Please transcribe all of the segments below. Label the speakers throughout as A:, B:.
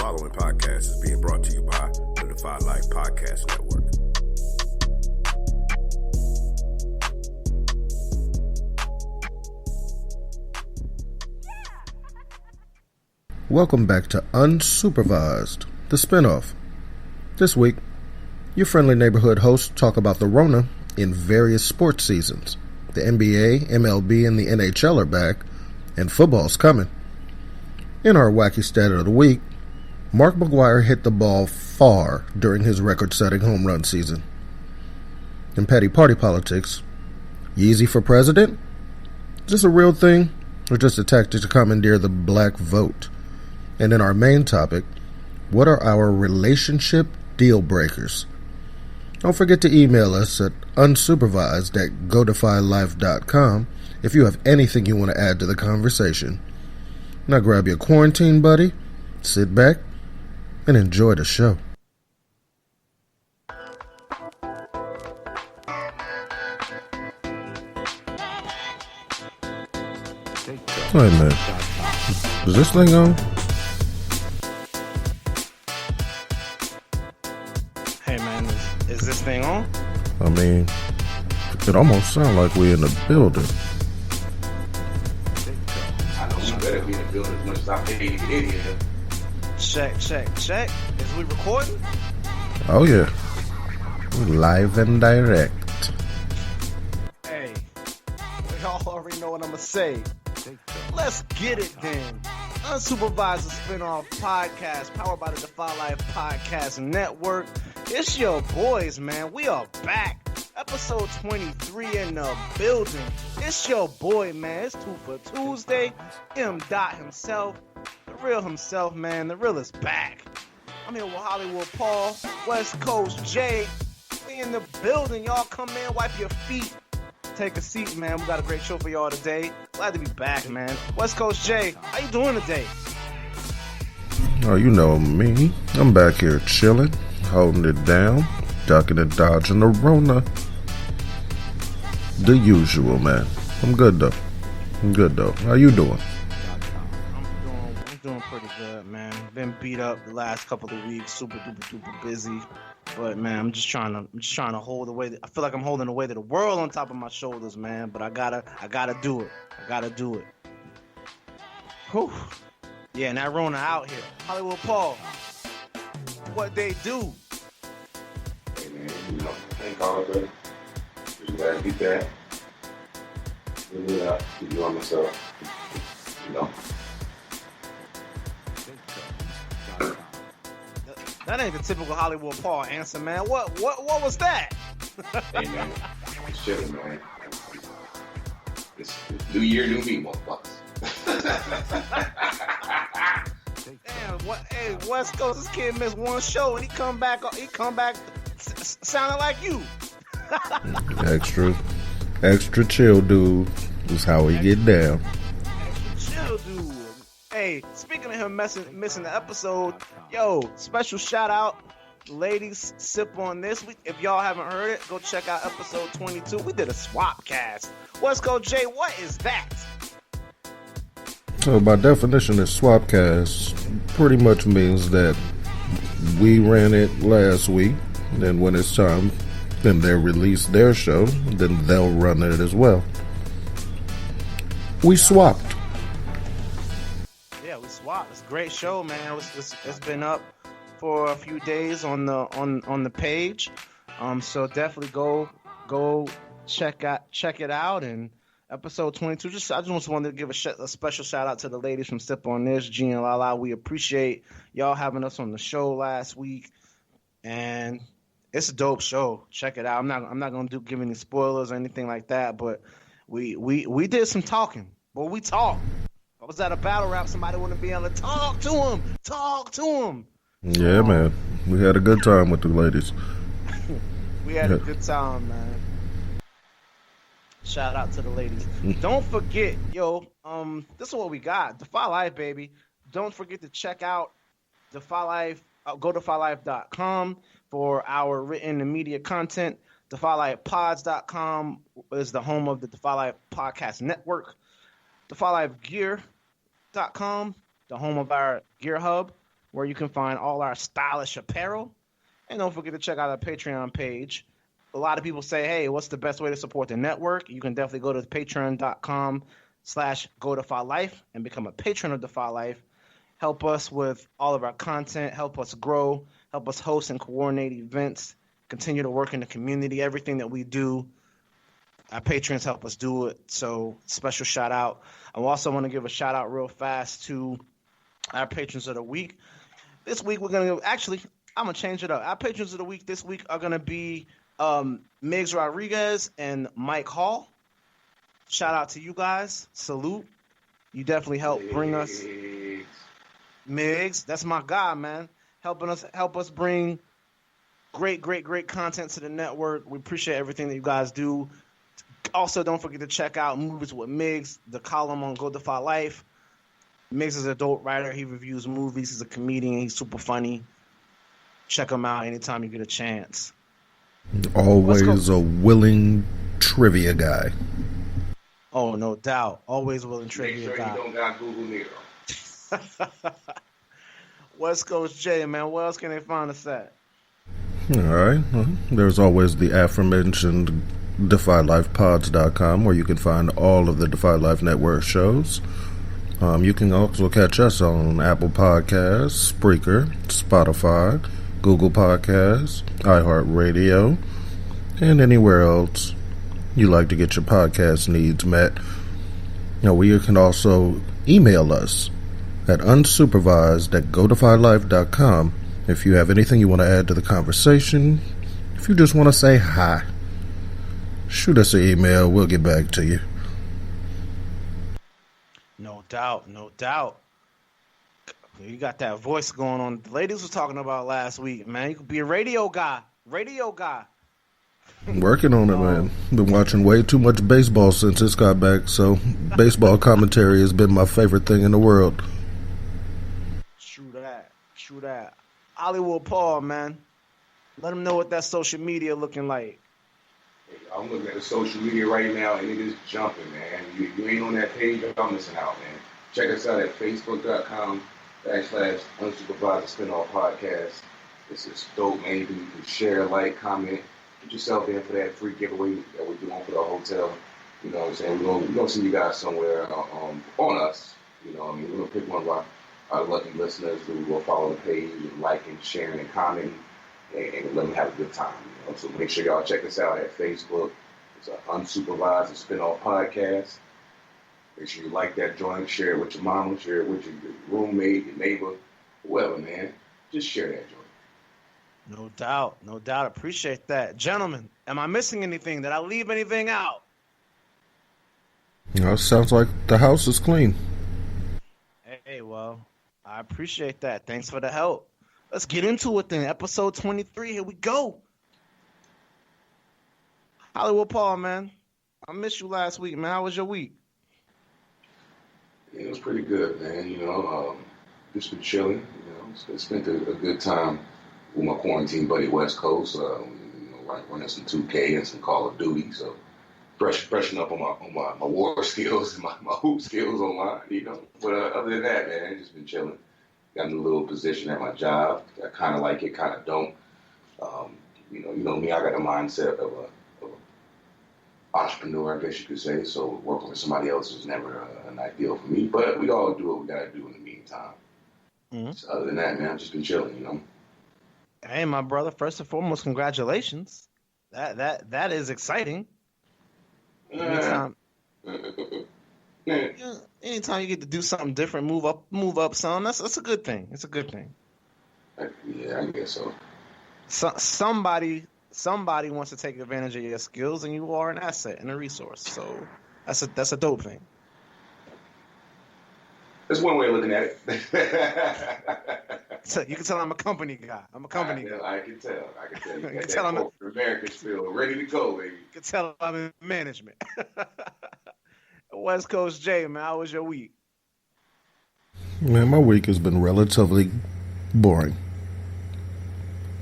A: following podcast is being brought to you by the Defy Life Podcast Network.
B: Welcome back to Unsupervised, the spinoff. This week, your friendly neighborhood hosts talk about the Rona in various sports seasons. The NBA, MLB, and the NHL are back, and football's coming. In our wacky stat of the week, Mark McGwire hit the ball far during his record-setting home run season. In petty party politics, Yeezy for president? Is this a real thing, or just a tactic to commandeer the black vote? And in our main topic, what are our relationship deal breakers? Don't forget to email us at unsupervised@godefylife.com if you have anything you want to add to the conversation. Now grab your quarantine buddy, sit back, and enjoy the show. Hey man, is this thing on?
C: Hey man, is this thing on?
B: I mean, it almost sounds like we're in the building.
D: I know you better be in the building as much as I paid to get in here.
C: Check. Is we recording?
B: Oh yeah, we're live and direct.
C: Hey, y'all already know what I'm gonna say. Let's get it then. Unsupervised spin-off podcast powered by the Defy Life Podcast Network. It's your boys, man. We are back. Episode 23 in the building. It's your boy, man. It's 2 for Tuesday. M. Dot himself. The real himself, man. The real is back. I'm here with Hollywood Paul. West Coast Jay. We in the building. Y'all come in, wipe your feet. Take a seat, man. We got a great show for y'all today. Glad to be back, man. West Coast Jay, how you doing today?
B: Oh, you know me. I'm back here chilling, holding it down, ducking and dodging the Rona. The usual, man. I'm good though. How you doing?
C: I'm doing pretty good, man. Been beat up the last couple of weeks. Super duper busy. But man, I'm just trying to hold the weight. I feel like I'm holding the weight of the world on top of my shoulders, man. But I gotta do it. Whew. Yeah, and that Rona out here. Hollywood Paul, what they do?
D: Hey man, ain't call it good. Just gotta be back. Give it up. Keep you on myself.
C: That ain't the typical Hollywood Paul answer, man. What was that?
D: Hey man, it's chilling, man. It's new year, new me, motherfuckers.
C: Damn, hey, West Coast, this kid missed one show and he come back sounding like you.
B: Extra chill, dude. Is how we get down.
C: Extra chill, dude. Hey, speaking of him missing the episode, yo, special shout out, ladies, sip on this. If y'all haven't heard it, go check out episode 22. We did a swap cast. West Coast Jay, what is that?
B: So by definition, this swapcast pretty much means that we ran it last week. Then when it's time, then they release their show, then they'll run it as well. We swapped.
C: Yeah, we swapped. It's a great show, man. It's been up for a few days on the page. So definitely go check it out. And episode 22. I just wanted to give a special shout out to the ladies from Sip on This, G and Lala. We appreciate y'all having us on the show last week, and it's a dope show. Check it out. I'm not gonna give any spoilers or anything like that, but we did some talking. Well, we talked. If I was at a battle rap, somebody wouldn't be able to talk to him.
B: Yeah, man. We had a good time with the ladies.
C: We had a good time, man. Shout out to the ladies. Don't forget, yo, this is what we got. Defy Life, baby. Don't forget to check out Defy Life. Go to defylife.com for our written and media content. DefyLifePods.com is the home of the Defy Life Podcast Network. DefyLifeGear.com, the home of our gear hub. where you can find all our stylish apparel. And don't forget to check out our Patreon page. A lot of people say, hey, what's the best way to support the network? You can definitely go to patreon.com/GoDefyLife and become a patron of Defy Life. Help us with all of our content. Help us grow. Help us host and coordinate events. Continue to work in the community. Everything that we do, our patrons help us do it. So special shout out. I also want to give a shout out real fast to our patrons of the week. This week we're going to I'm going to change it up. Our patrons of the week this week are going to be Migs Rodriguez and Mike Hall. Shout out to you guys. Salute. You definitely help bring us Migs. That's my guy, man. Help us bring great content to the network. We appreciate everything that you guys do. Also, don't forget to check out Movies with Migs, the column on Go Defy Life. Migs is a dope writer. He reviews movies. He's a comedian. He's super funny. Check him out anytime you get a chance.
B: Always a willing trivia guy.
C: Oh, no doubt. Always willing trivia
D: Make sure
C: guy.
D: you don't got Google Nero.
C: West Coast J, man. Where else can they find us at?
B: All right. Well, there's always the aforementioned DefyLifePods.com, where you can find all of the Defy Life Network shows. You can also catch us on Apple Podcasts, Spreaker, Spotify, Google Podcasts, iHeartRadio, and anywhere else you like to get your podcast needs met. Now, you can also email us at unsupervised@godefylife.com if you have anything you want to add to the conversation. If you just want to say hi, shoot us an email. We'll get back to you.
C: No doubt. You got that voice going on. The ladies was talking about last week, man. You could be a radio guy.
B: Working on it, man. Been watching way too much baseball since it's got back, so baseball commentary has been my favorite thing in the world.
C: True that. Hollywood Paul, man. Let them know what that social media looking like.
D: I'm looking at the social media right now, and it is jumping, man. You ain't on that page, I'm missing out, man. Check us out at facebook.com/unsupervised spinoff podcast. This is dope, man. You can share, like, comment, get yourself in for that free giveaway that we're doing for the hotel. You know what I'm saying? We're gonna see you guys somewhere on us. You know what I mean? We're going to pick one of our lucky listeners who will follow the page and liking, sharing, and commenting, and let them have a good time. You know? So make sure y'all check us out at Facebook. It's an Unsupervised Spinoff podcast. Make sure you like that joint, share it with your mama, share it with your roommate, your neighbor, whoever, man. Just share that joint.
C: No doubt. Appreciate that. Gentlemen, am I missing anything? Did I leave anything out?
B: It sounds like the house is clean.
C: Hey, well, I appreciate that. Thanks for the help. Let's get into it then. Episode 23. Here we go. Hollywood Paul, man. I missed you last week, man. How was your week?
D: It was pretty good, man. You know, just been chilling. You know, spent a good time with my quarantine buddy West Coast. Running some 2K and some Call of Duty. So freshen up on my war skills and my hoop skills online. You know, but other than that, man, just been chilling. Got in a little position at my job. I kind of like it, kind of don't. You know me. I got the mindset of a entrepreneur, I guess you could say. So working for somebody else is never an ideal for me. But we all do what we gotta do in the meantime. Mm-hmm. So other than that, man, I've just been chilling. You know.
C: Hey, my brother. First and foremost, congratulations. That is exciting. Anytime you get to do something different, move up some. That's a good thing. It's a good thing.
D: Yeah, I guess so.
C: Somebody wants to take advantage of your skills, and you are an asset and a resource. So that's a dope thing.
D: That's one way of looking at it.
C: So you can tell I'm a company guy.
D: I can tell. You got
C: tell
D: that corporate American feel ready to go, baby.
C: You can tell I'm in management. West Coast J, man, how was your week?
B: Man, my week has been relatively boring.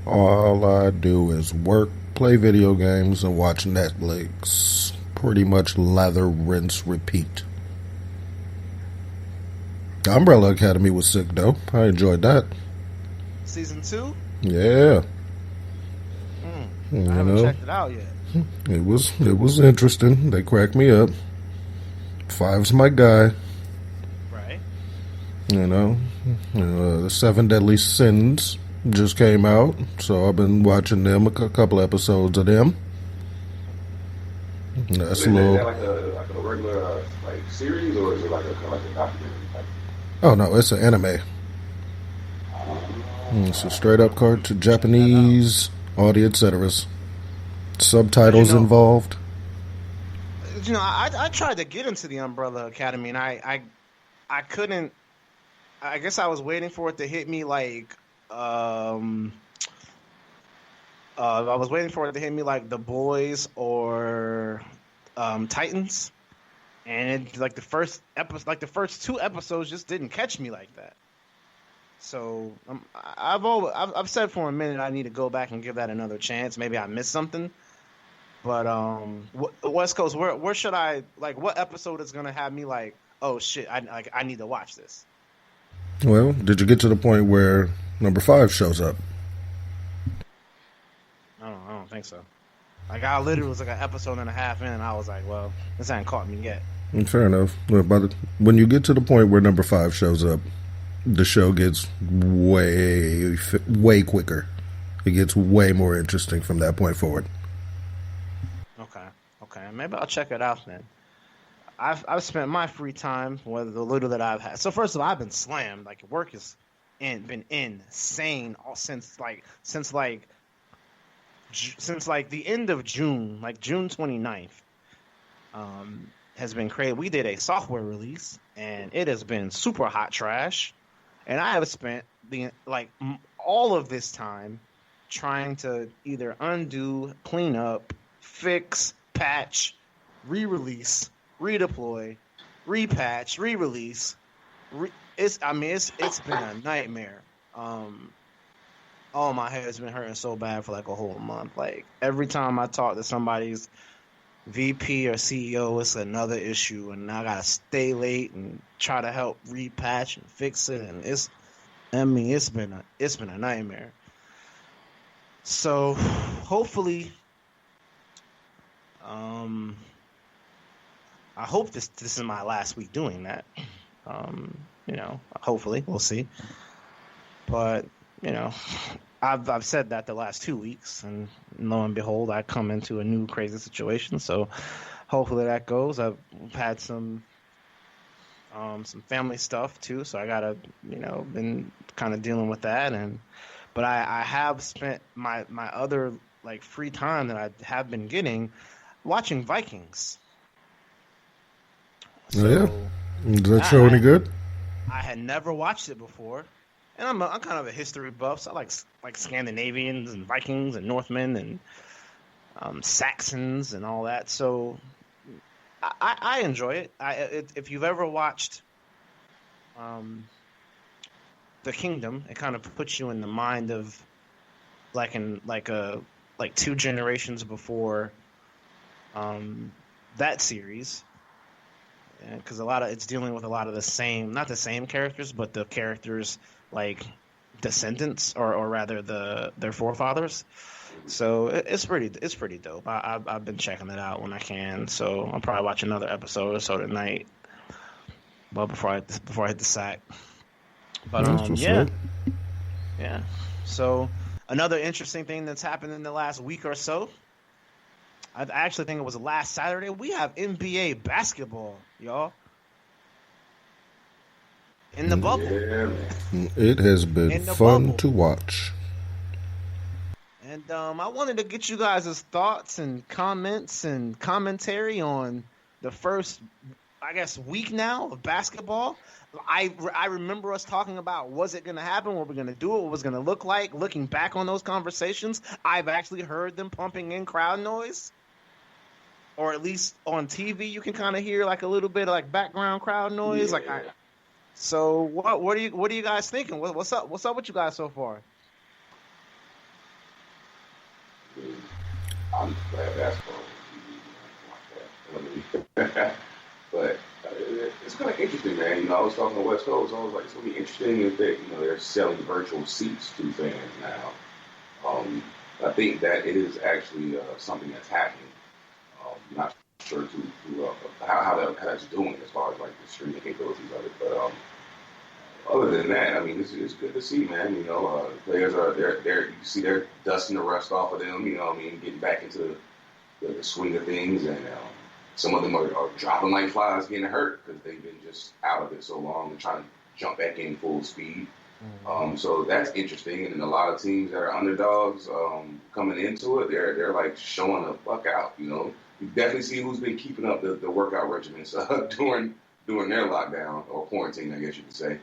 B: All I do is work, play video games, and watch Netflix. Pretty much lather, rinse, repeat. The Umbrella Academy was sick, though. I enjoyed that.
C: season 2?
B: Yeah.
C: I haven't checked it out yet.
B: It was interesting. They cracked me up. Five's my guy.
C: Right.
B: The Seven Deadly Sins just came out, so I've been watching them, a couple episodes of them. That's
D: Is that like a regular like series, or is it like a documentary?
B: Oh no, it's an anime. It's a straight up cartoon, Japanese, all the etc. Subtitles involved.
C: I tried to get into the Umbrella Academy, and I couldn't. I guess I was waiting for it to hit me like I was waiting for it to hit me like The Boys or Titans, and the first 2 episodes just didn't catch me like that. So I've said for a minute I need to go back and give that another chance. Maybe I missed something, but West Coast, where should I what episode is gonna have me like, oh shit, I need to watch this?
B: Well, did you get to the point where number 5 shows up?
C: I don't think so. I literally was like an episode and a half in, and I was like, well, this ain't caught me yet.
B: Fair enough. Well, when you get to the point where number 5 shows up, the show gets way quicker. It gets way more interesting from that point forward.
C: Okay. Maybe I'll check it out then. I've spent my free time with the little that I've had. So first of all, I've been slammed. Like work has been insane since the end of June, like June 29th. Has been crazy. We did a software release, and it has been super hot trash. And I have spent all of this time trying to either undo, clean up, fix, patch, re-release, redeploy, repatch, re-release. It's been a nightmare. Oh, my head's been hurting so bad for like a whole month. Like every time I talk to somebody's VP or CEO, it's another issue, and I gotta stay late and try to help repatch and fix it, and it's been a nightmare. So hopefully, I hope this is my last week doing that. Hopefully we'll see. But I've said that the last 2 weeks, and lo and behold, I come into a new crazy situation. So hopefully that goes. I've had some family stuff too, so I gotta been kind of dealing with that. But I have spent my other free time that I have been getting watching Vikings.
B: So, yeah, does that show any good?
C: I had never watched it before. And I'm kind of a history buff, so I like Scandinavians and Vikings and Northmen and Saxons and all that. So I enjoy it. If you've ever watched The Kingdom, it kind of puts you in the mind of 2 generations before that series, because it's dealing with a lot of the same, not the same characters, but the characters descendants or rather their forefathers. So it's pretty dope. I've been checking it out when I can. So I'll probably watch another episode or so tonight. But before I hit the sack. But yeah. So another interesting thing that's happened in the last week or so. I actually think it was last Saturday. We have NBA basketball, y'all. In the bubble.
B: Yeah. It has been fun to watch.
C: And I wanted to get you guys' thoughts and comments and commentary on the first, week now of basketball. I remember us talking about, was it going to happen? What we're going to do? What was going to look like? Looking back on those conversations, I've actually heard them pumping in crowd noise. Or at least on TV, you can kind of hear a little bit of background crowd noise.
D: Yeah.
C: So what are you guys thinking? What's up with you guys so far?
D: I'm glad basketball. But It's kind of interesting, man. I was talking to West Coast. I was like, it's gonna be interesting if they're selling virtual seats to fans now. I think that it is actually something that's happening. Not sure how that's doing as far as like the streaming capabilities of it, but other than that, I mean, it's good to see, man. Players are they're you see they're dusting the rust off of them. Getting back into the swing of things, and some of them are dropping like flies, getting hurt because they've been just out of it so long and trying to jump back in full speed. So that's interesting, and then a lot of teams that are underdogs coming into it, they're like showing the fuck out. You definitely see who's been keeping up the workout regimens during their lockdown or quarantine, I guess you could say.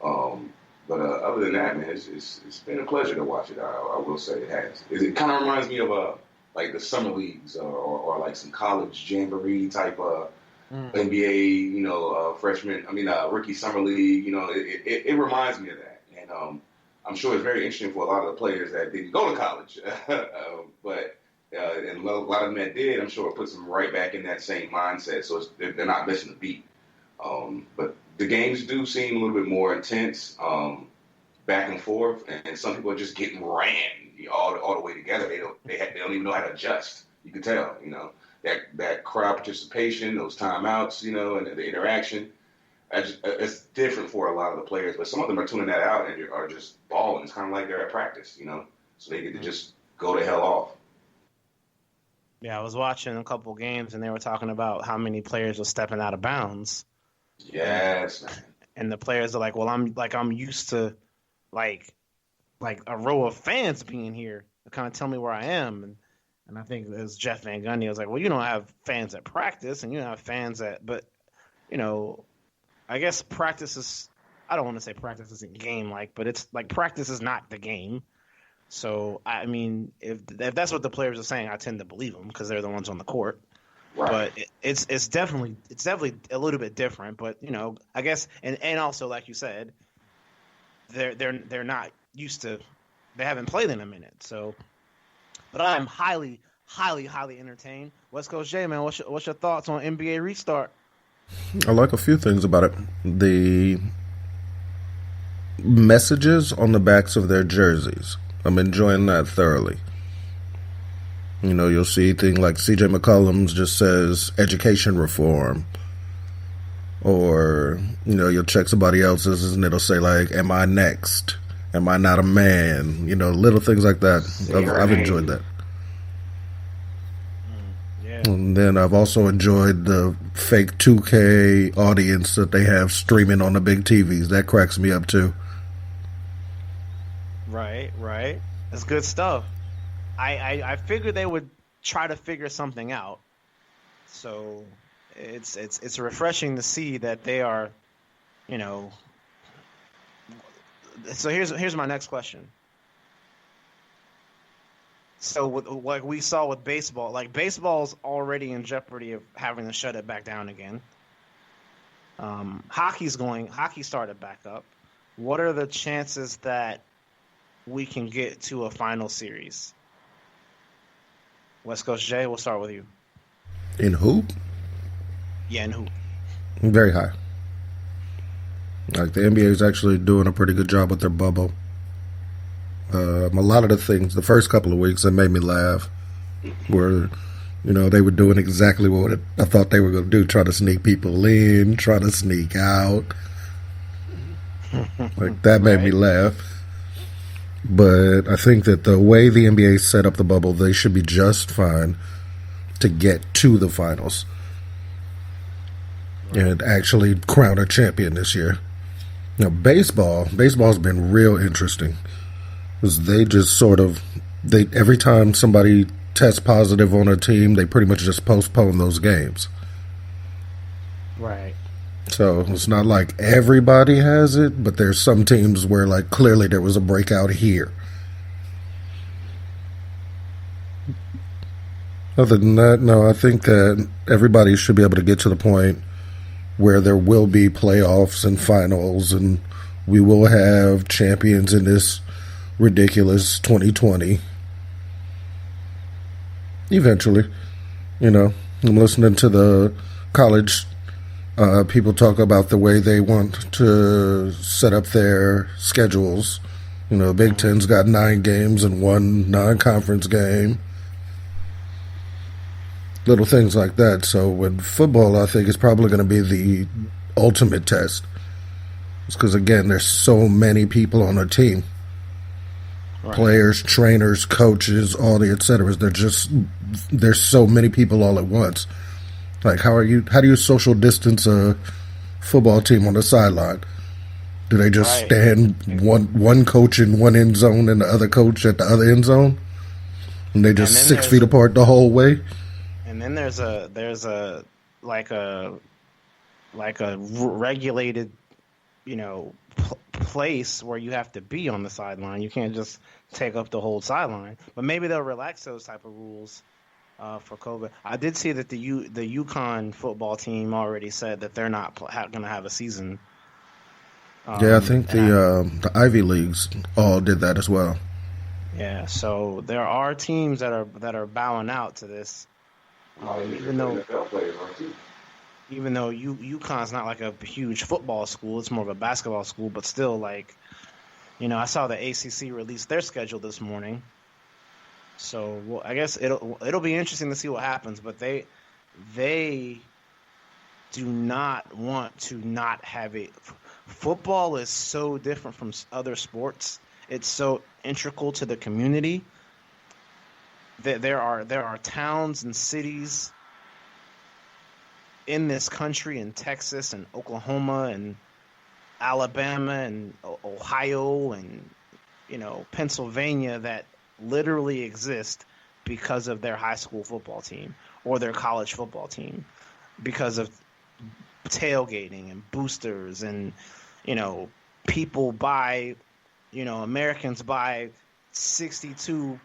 D: But other than that, man, it's been a pleasure to watch it. I will say it has. It kind of reminds me of like the summer leagues or like some college jamboree type NBA, rookie summer league. It reminds me of that, and I'm sure it's very interesting for a lot of the players that didn't go to college, but. And a lot of them that did, I'm sure it puts them right back in that same mindset. So they're not missing a beat. But the games do seem a little bit more intense, back and forth, and some people are just getting ran all the way together. They don't even know how to adjust. You can tell, that crowd participation, those timeouts, and the interaction. It's different for a lot of the players, but some of them are tuning that out and are just balling. It's kind of like they're at practice, so they get to just go the hell off.
C: Yeah, I was watching a couple games, and they were talking about how many players were stepping out of bounds.
D: Yes.
C: And the players are like, "Well, I'm used to, like a row of fans being here to kind of tell me where I am." And I think it was Jeff Van Gundy. I was like, "Well, you don't have fans at practice, and you don't have fans but I guess practice is. I don't want to say practice isn't game like, but it's like practice is not the game." So, I mean, if that's what the players are saying, I tend to believe them because they're the ones on the court. Right. But it's definitely a little bit different. But I guess and also like you said, they're not used to. They haven't played in a minute. So, but I'm highly, highly, highly entertained. West Coast J, man, what's your thoughts on NBA restart?
B: I like a few things about it. The messages on the backs of their jerseys. I'm enjoying that thoroughly. You'll see things like CJ McCollum's just says education reform. Or, you'll check somebody else's and it'll say like, am I next? Am I not a man? Little things like that. I've enjoyed that. Yeah. And then I've also enjoyed the fake 2K audience that they have streaming on the big TVs. That cracks me up too.
C: Right. That's good stuff. I figured they would try to figure something out. So it's refreshing to see that they are, So here's my next question. So like we saw with baseball, like baseball's already in jeopardy of having to shut it back down again. Hockey started back up. What are the chances that we can get to a final series? West Coast Jay, we'll start with you.
B: In hoop?
C: Yeah, in hoop.
B: Very high. Like the NBA is actually doing a pretty good job with their bubble. A lot of the things, the first couple of weeks that made me laugh were, they were doing exactly what I thought they were going to do, try to sneak people in, try to sneak out. Like that made me laugh. But I think that the way the NBA set up the bubble, they should be just fine to get to the finals and actually crown a champion this year. Now, baseball's been real interesting because they just every time somebody tests positive on a team, they pretty much just postpone those games.
C: Right.
B: So it's not like everybody has it, but there's some teams where like clearly there was a breakout here. Other than that, no, I think that everybody should be able to get to the point where there will be playoffs and finals and we will have champions in this ridiculous 2020. Eventually, I'm listening to the college People talk about the way they want to set up their schedules. You know, Big Ten's got 9 games and 1 non-conference game. Little things like that. So with football, I think is probably going to be the ultimate test. It's because, again, there's so many people on a team. Right. Players, trainers, coaches, all the et cetera. There's so many people all at once. Like, how do you social distance a football team on the sideline? Do they just stand one coach in one end zone and the other coach at the other end zone? And they just 6 feet apart the whole way?
E: And then there's a regulated, place where you have to be on the sideline. You can't just take up the whole sideline. But maybe they'll relax those type of rules for COVID. I did see that the UConn football team already said that they're not going to have a season.
B: I think the Ivy Leagues all did that as well.
E: Yeah, so there are teams that are bowing out to this, even though UConn's not like a huge football school, it's more of a basketball school, but still, like, I saw the ACC release their schedule this morning. So I guess it'll be interesting to see what happens, but they do not want to not have it. Football is so different from other sports. It's so integral to the community. There are towns and cities in this country, in Texas and Oklahoma and Alabama and Ohio and Pennsylvania that literally exist because of their high school football team or their college football team, because of tailgating and boosters and people buy, Americans buy 62,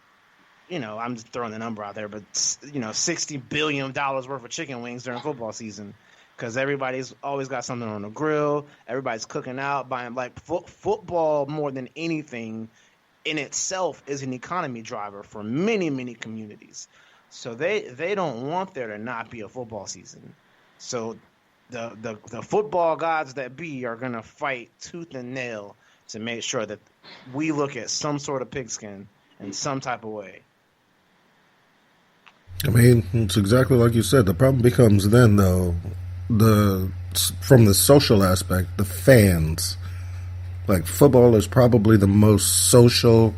E: I'm just throwing the number out there, but $60 billion worth of chicken wings during football season, because everybody's always got something on the grill, everybody's cooking out, buying, like, football more than anything in itself is an economy driver for many, many communities. So they don't want there to not be a football season. So the football gods that be are going to fight tooth and nail to make sure that we look at some sort of pigskin in some type of way.
B: I mean, it's exactly like you said. The problem becomes then, though, from the social aspect, the fans. Like, football is probably the most social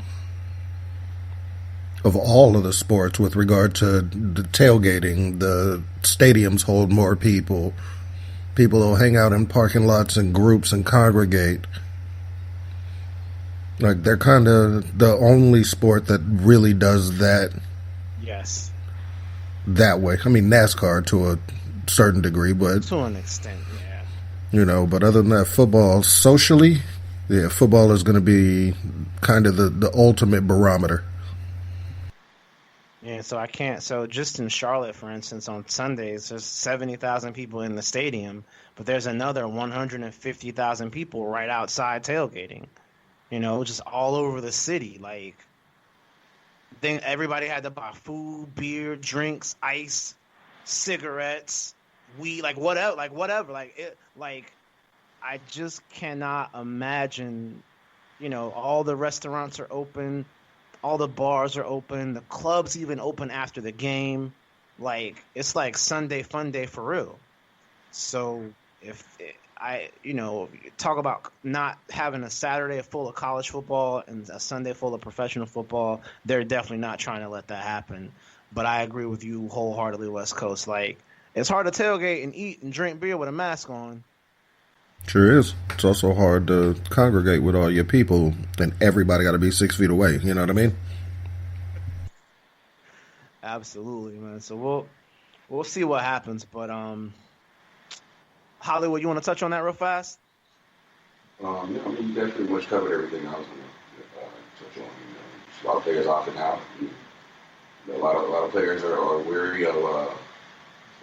B: of all of the sports with regard to the tailgating. The stadiums hold more people. People will hang out in parking lots in groups and congregate. Like, they're kind of the only sport that really does that.
E: Yes.
B: That way. I mean, NASCAR to a certain degree, but
E: to an extent, yeah.
B: But other than that, football socially, football is going to be kind of the ultimate barometer.
E: Yeah, so just in Charlotte, for instance, on Sundays, there's 70,000 people in the stadium, but there's another 150,000 people right outside tailgating, just all over the city. Like, then everybody had to buy food, beer, drinks, ice, cigarettes, weed, whatever. I just cannot imagine, all the restaurants are open, all the bars are open, the clubs even open after the game. Like, it's like Sunday fun day for real. So if talk about not having a Saturday full of college football and a Sunday full of professional football, they're definitely not trying to let that happen. But I agree with you wholeheartedly, West Coast. Like, it's hard to tailgate and eat and drink beer with a mask on.
B: Sure is. It's also hard to congregate with all your people, and everybody got to be 6 feet away. You know what I mean?
E: Absolutely, man. So we'll see what happens. But Hollywood, you want to touch on that real fast?
D: You definitely much covered everything I was going to touch on. A lot of players opting out. A lot of players are weary of. A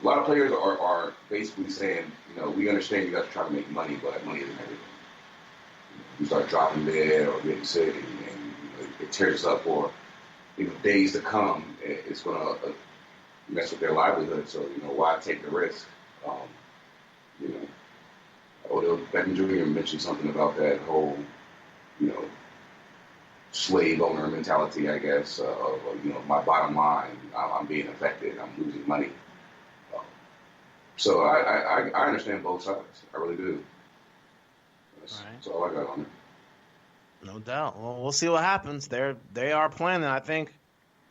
D: lot of players are basically saying, we understand you guys are trying to make money, but money isn't everything. You start dropping dead or getting sick, and it tears us up for days to come. It's going to mess with their livelihood. So why take the risk? You know, Odell Beckham Jr. mentioned something about that whole, slave owner mentality, I guess, of my bottom line, I'm being affected, I'm losing money. So I understand both sides. I really do. That's all I got on it.
E: No doubt. Well, we'll see what happens. They are planning. I think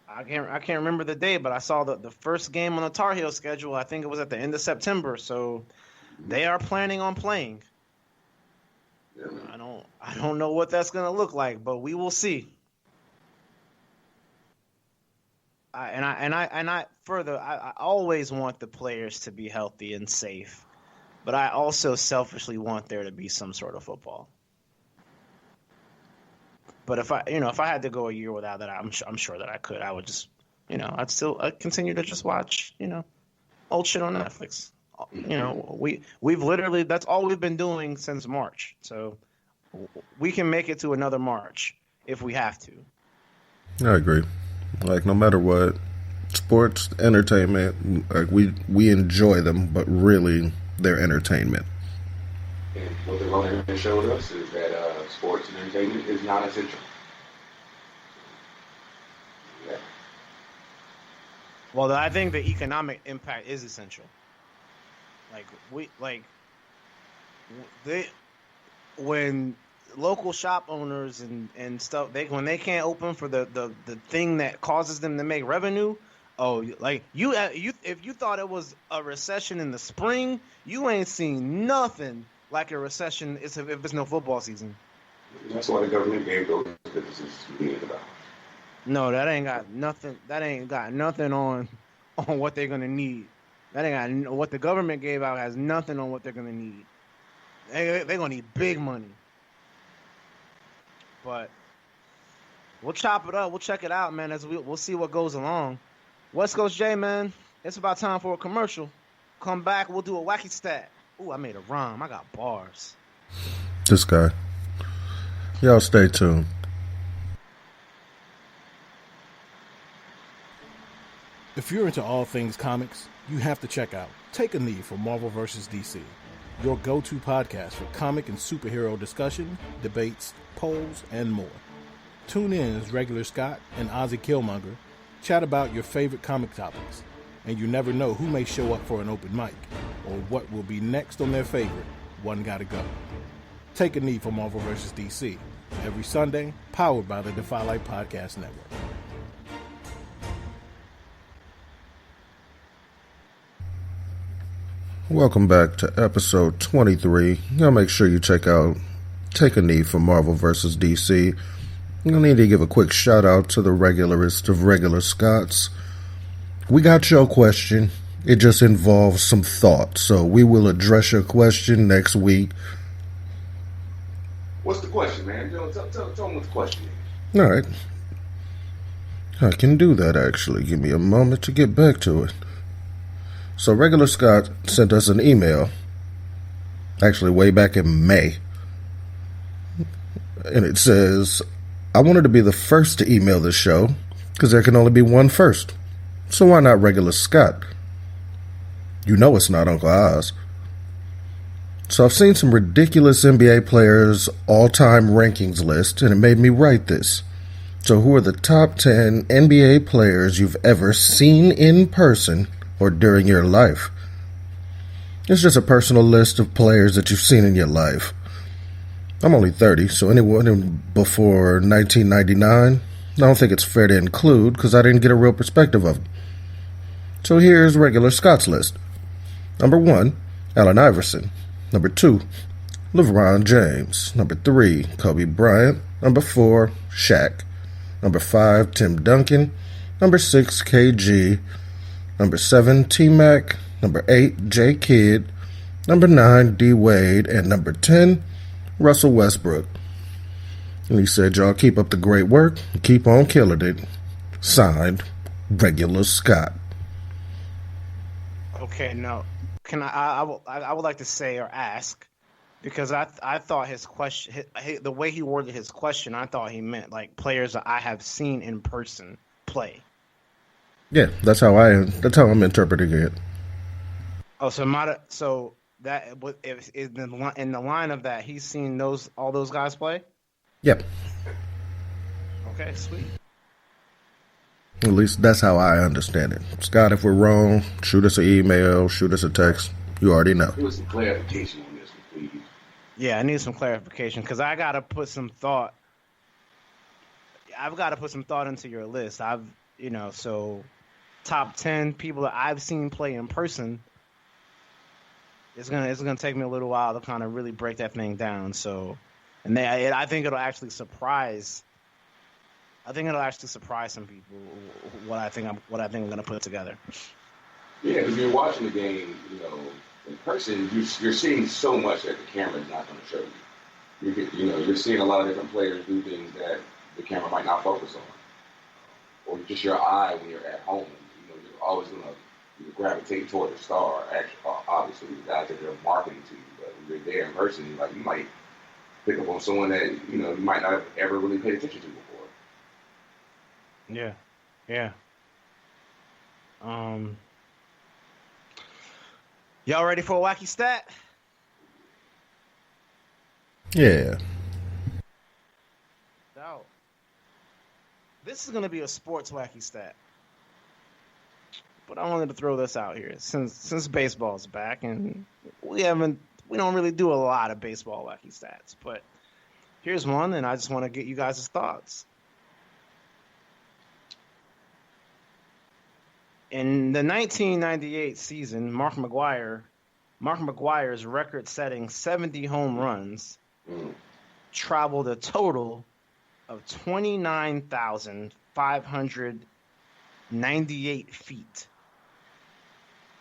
E: I can't remember the day, but I saw the first game on the Tar Heel schedule. I think it was at the end of September. So they are planning on playing.
D: Yeah, man.
E: I don't know what that's gonna look like, but we will see. I always want the players to be healthy and safe, but I also selfishly want there to be some sort of football. But if I had to go a year without that, I'm sure that I could. I would just, I'd continue to just watch, old shit on Netflix. We've literally, that's all we've been doing since March. So we can make it to another March if we have to.
B: I agree. Like, no matter what, sports, entertainment, like we enjoy them, but really they're entertainment.
D: And what the Rona has showed us is that sports and entertainment is not essential. Yeah.
E: Well, I think the economic impact is essential. When local shop owners and stuff, when they can't open for the thing that causes them to make revenue. Oh, like if you thought it was a recession in the spring, you ain't seen nothing like a recession if it's no football season.
D: That's why the government gave those businesses millions of dollars.
E: No, that ain't got nothing. That ain't got nothing on what they're gonna need. That ain't got what the government gave out has nothing on what they're gonna need. They're gonna need big money. But we'll chop it up. We'll check it out, man. As we'll see what goes along. West Coast J, man. It's about time for a commercial. Come back. We'll do a wacky stat. Ooh, I made a rhyme. I got bars.
B: This guy. Y'all stay tuned.
F: If you're into all things comics, you have to check out Take a Knee for Marvel vs. DC, your go-to podcast for comic and superhero discussion, debates, polls, and more. Tune in as Regular Scott and Ozzy Killmonger chat about your favorite comic topics, and you never know who may show up for an open mic or what will be next on their favorite One Gotta Go. Take a Knee for Marvel vs. DC, every Sunday, powered by the Defy Life Podcast Network.
B: Welcome back to episode 23. Y'all make sure you check out Take a Knee for Marvel vs. DC. I need to give a quick shout out to the regularist of regular Scots. We got your question. It just involves some thought, so we will address your question next week.
D: What's the question, man? Tell them what the question is.
B: All right. I can do that, actually. Give me a moment to get back to it. So Regular Scott sent us an email, actually way back in May, and it says, I wanted to be the first to email this show because there can only be one first. So why not Regular Scott? You know it's not Uncle Oz. So I've seen some ridiculous NBA players' all-time rankings list, and it made me write this. So who are the top 10 NBA players you've ever seen in person or during your life? It's just a personal list of players that you've seen in your life. I'm only 30, so anyone before 1999, I don't think it's fair to include because I didn't get a real perspective of them. So here's Regular Scott's list. Number 1, Allen Iverson. Number 2, LeBron James. Number 3, Kobe Bryant. Number 4, Shaq. Number 5, Tim Duncan. Number 6, KG. Number 7, T-Mac. Number 8, J. Kidd. Number 9, D. Wade. And number 10, Russell Westbrook. And he said, y'all keep up the great work and keep on killing it. Signed, Regular Scott.
E: Okay, now, can I would like to say or ask, because I thought his question, the way he worded his question, I thought he meant like players that I have seen in person play.
B: Yeah, that's how I'm interpreting it.
E: Oh, so in the line of that, he's seen all those guys play.
B: Yep.
E: Okay, sweet.
B: At least that's how I understand it. Scott, if we're wrong, shoot us an email, shoot us a text. You already know.
D: Give us some clarification on this, please.
E: Yeah, I need some clarification because I gotta put some thought. I've got to put some thought into your list. So top 10 people that I've seen play in person. It's gonna take me a little while to kind of really break that thing down. So, I think it'll actually surprise. I think it'll actually surprise some people what I think I'm gonna put together.
D: Yeah, because you're watching the game, in person, you're seeing so much that the camera's not going to show you. You're seeing a lot of different players do things that the camera might not focus on, or just your eye when you're at home. You're always going to gravitate toward the star. Actually, obviously, the guys that they're marketing to you, but when you're there in person, you might pick up on someone that you might not have ever really paid attention to before.
E: Yeah. Y'all ready for a wacky stat?
B: Yeah.
E: No. This is going to be a sports wacky stat. But I wanted to throw this out here since baseball's back, and we don't really do a lot of baseball wacky stats, but here's one, and I just want to get you guys' thoughts. In the 1998 season, Mark McGwire's record-setting 70 home runs traveled a total of 29,598 feet.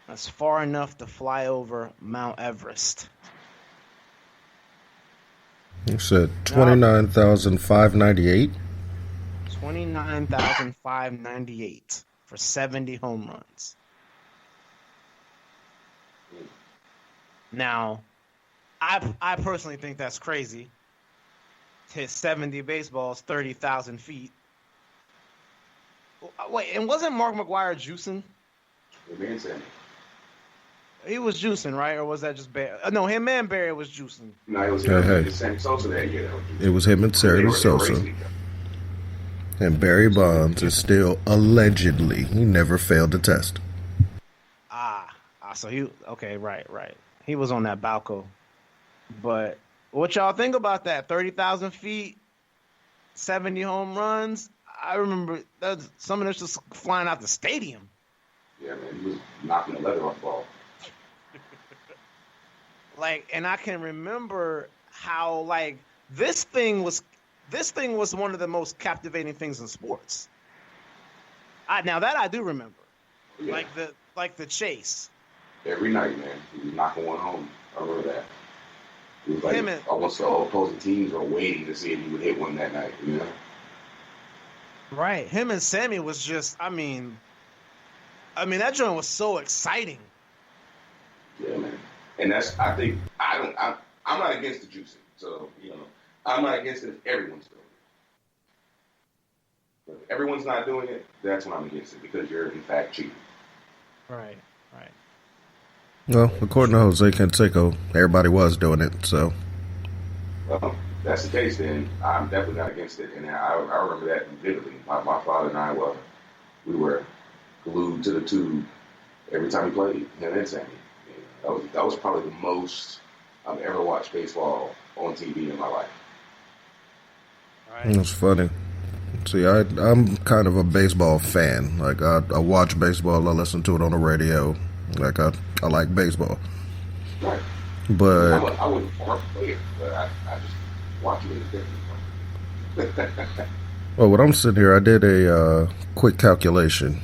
E: That's far enough to fly over Mount Everest.
B: You said 29,598?
E: 29,598 for 70 home runs. Now, I personally think that's crazy. To hit 70 baseballs, 30,000 feet. Wait, and wasn't Mark McGwire juicing? He was juicing, right? Or was that just Barry? No, him and Barry was juicing.
D: No, it was him. Sammy Sosa that year.
B: It was him and Sammy Sosa. And Barry Bonds is still allegedly. He never failed the test.
E: So right. He was on that Balco. But what y'all think about that? 30,000 feet, 70 home runs. I remember some of this just flying out the stadium.
D: Yeah, man, he was knocking the leather off the ball.
E: And I can remember how this thing was one of the most captivating things in sports. Now that I do remember,
D: Yeah.
E: the chase.
D: Every night, man, he was knocking one home. I remember that. It was almost the opposing teams were waiting to see if he would hit one that night.
E: Right, him and Sammy was just. I mean, that joint was so exciting.
D: Yeah, man. And I'm not against the juicing. So, I'm not against it if everyone's doing it. But if everyone's not doing it, that's when I'm against it, because you're, in fact, cheating.
E: Right.
B: Well, according to Jose Canseco, everybody was doing it, so.
D: Well, if that's the case, then I'm definitely not against it. And I remember that vividly. My father and I we were glued to the tube every time he played, him and Sammy. That was probably the most I've ever watched baseball on TV in my life.
E: Right.
B: It's funny. See, I'm kind of a baseball fan. I watch baseball, I listen to it on the radio. I like baseball.
D: Right.
B: But
D: I wouldn't play it, but I just watch it differently.
B: well, when I'm sitting here, I did a quick calculation,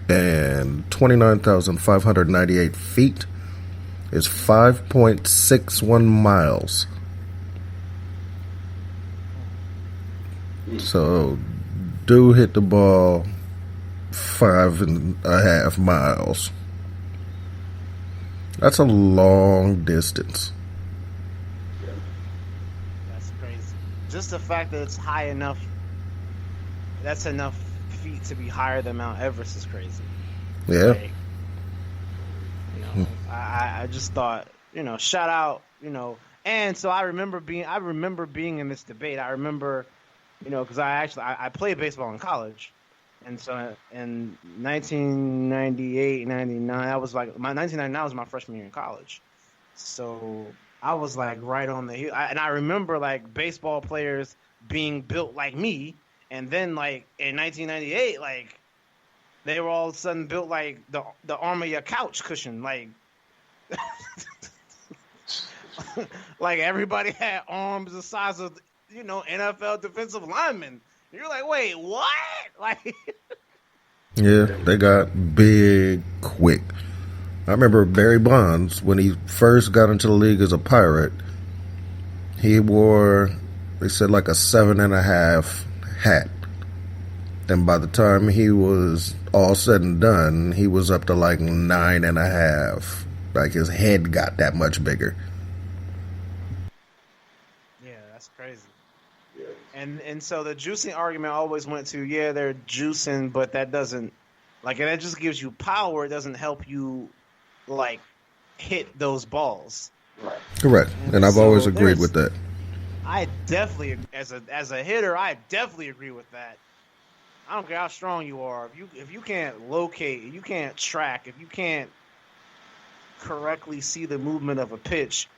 B: and 29,598 feet is 5.61 miles. So, dude hit the ball 5.5 miles. That's a long distance.
E: That's crazy. Just the fact that it's high enough, that's enough feet to be higher than Mount Everest is crazy.
B: Yeah.
E: I just thought shout out, and so I remember being in this debate. I remember, because I played baseball in college, and so in 1998, 99, that was like 1999 was my freshman year in college, so I was like right on the heel, and I remember like baseball players being built like me, and then like in 1998, like they were all of a sudden built like the arm of your couch cushion, like. Like everybody had arms the size of, NFL defensive linemen. You're like, wait, what? Like,
B: Yeah, they got big quick. I remember Barry Bonds, when he first got into the league as a Pirate, he wore, they said, like a 7.5 hat. And by the time he was all said and done, he was up to like 9.5. Like his head got that much bigger.
E: yeah, that's crazy.
D: Yeah.
E: And so the juicing argument always went to, yeah, they're juicing, but that doesn't, like, that just gives you power. It doesn't help you, like, hit those balls.
D: Right.
B: Correct. And I've
E: So
B: always agreed
E: there's-
B: with that.
E: I definitely, as a hitter, I definitely agree with that. I don't care how strong you are. If you can't locate, you can't track, if you can't correctly see the movement of a pitch,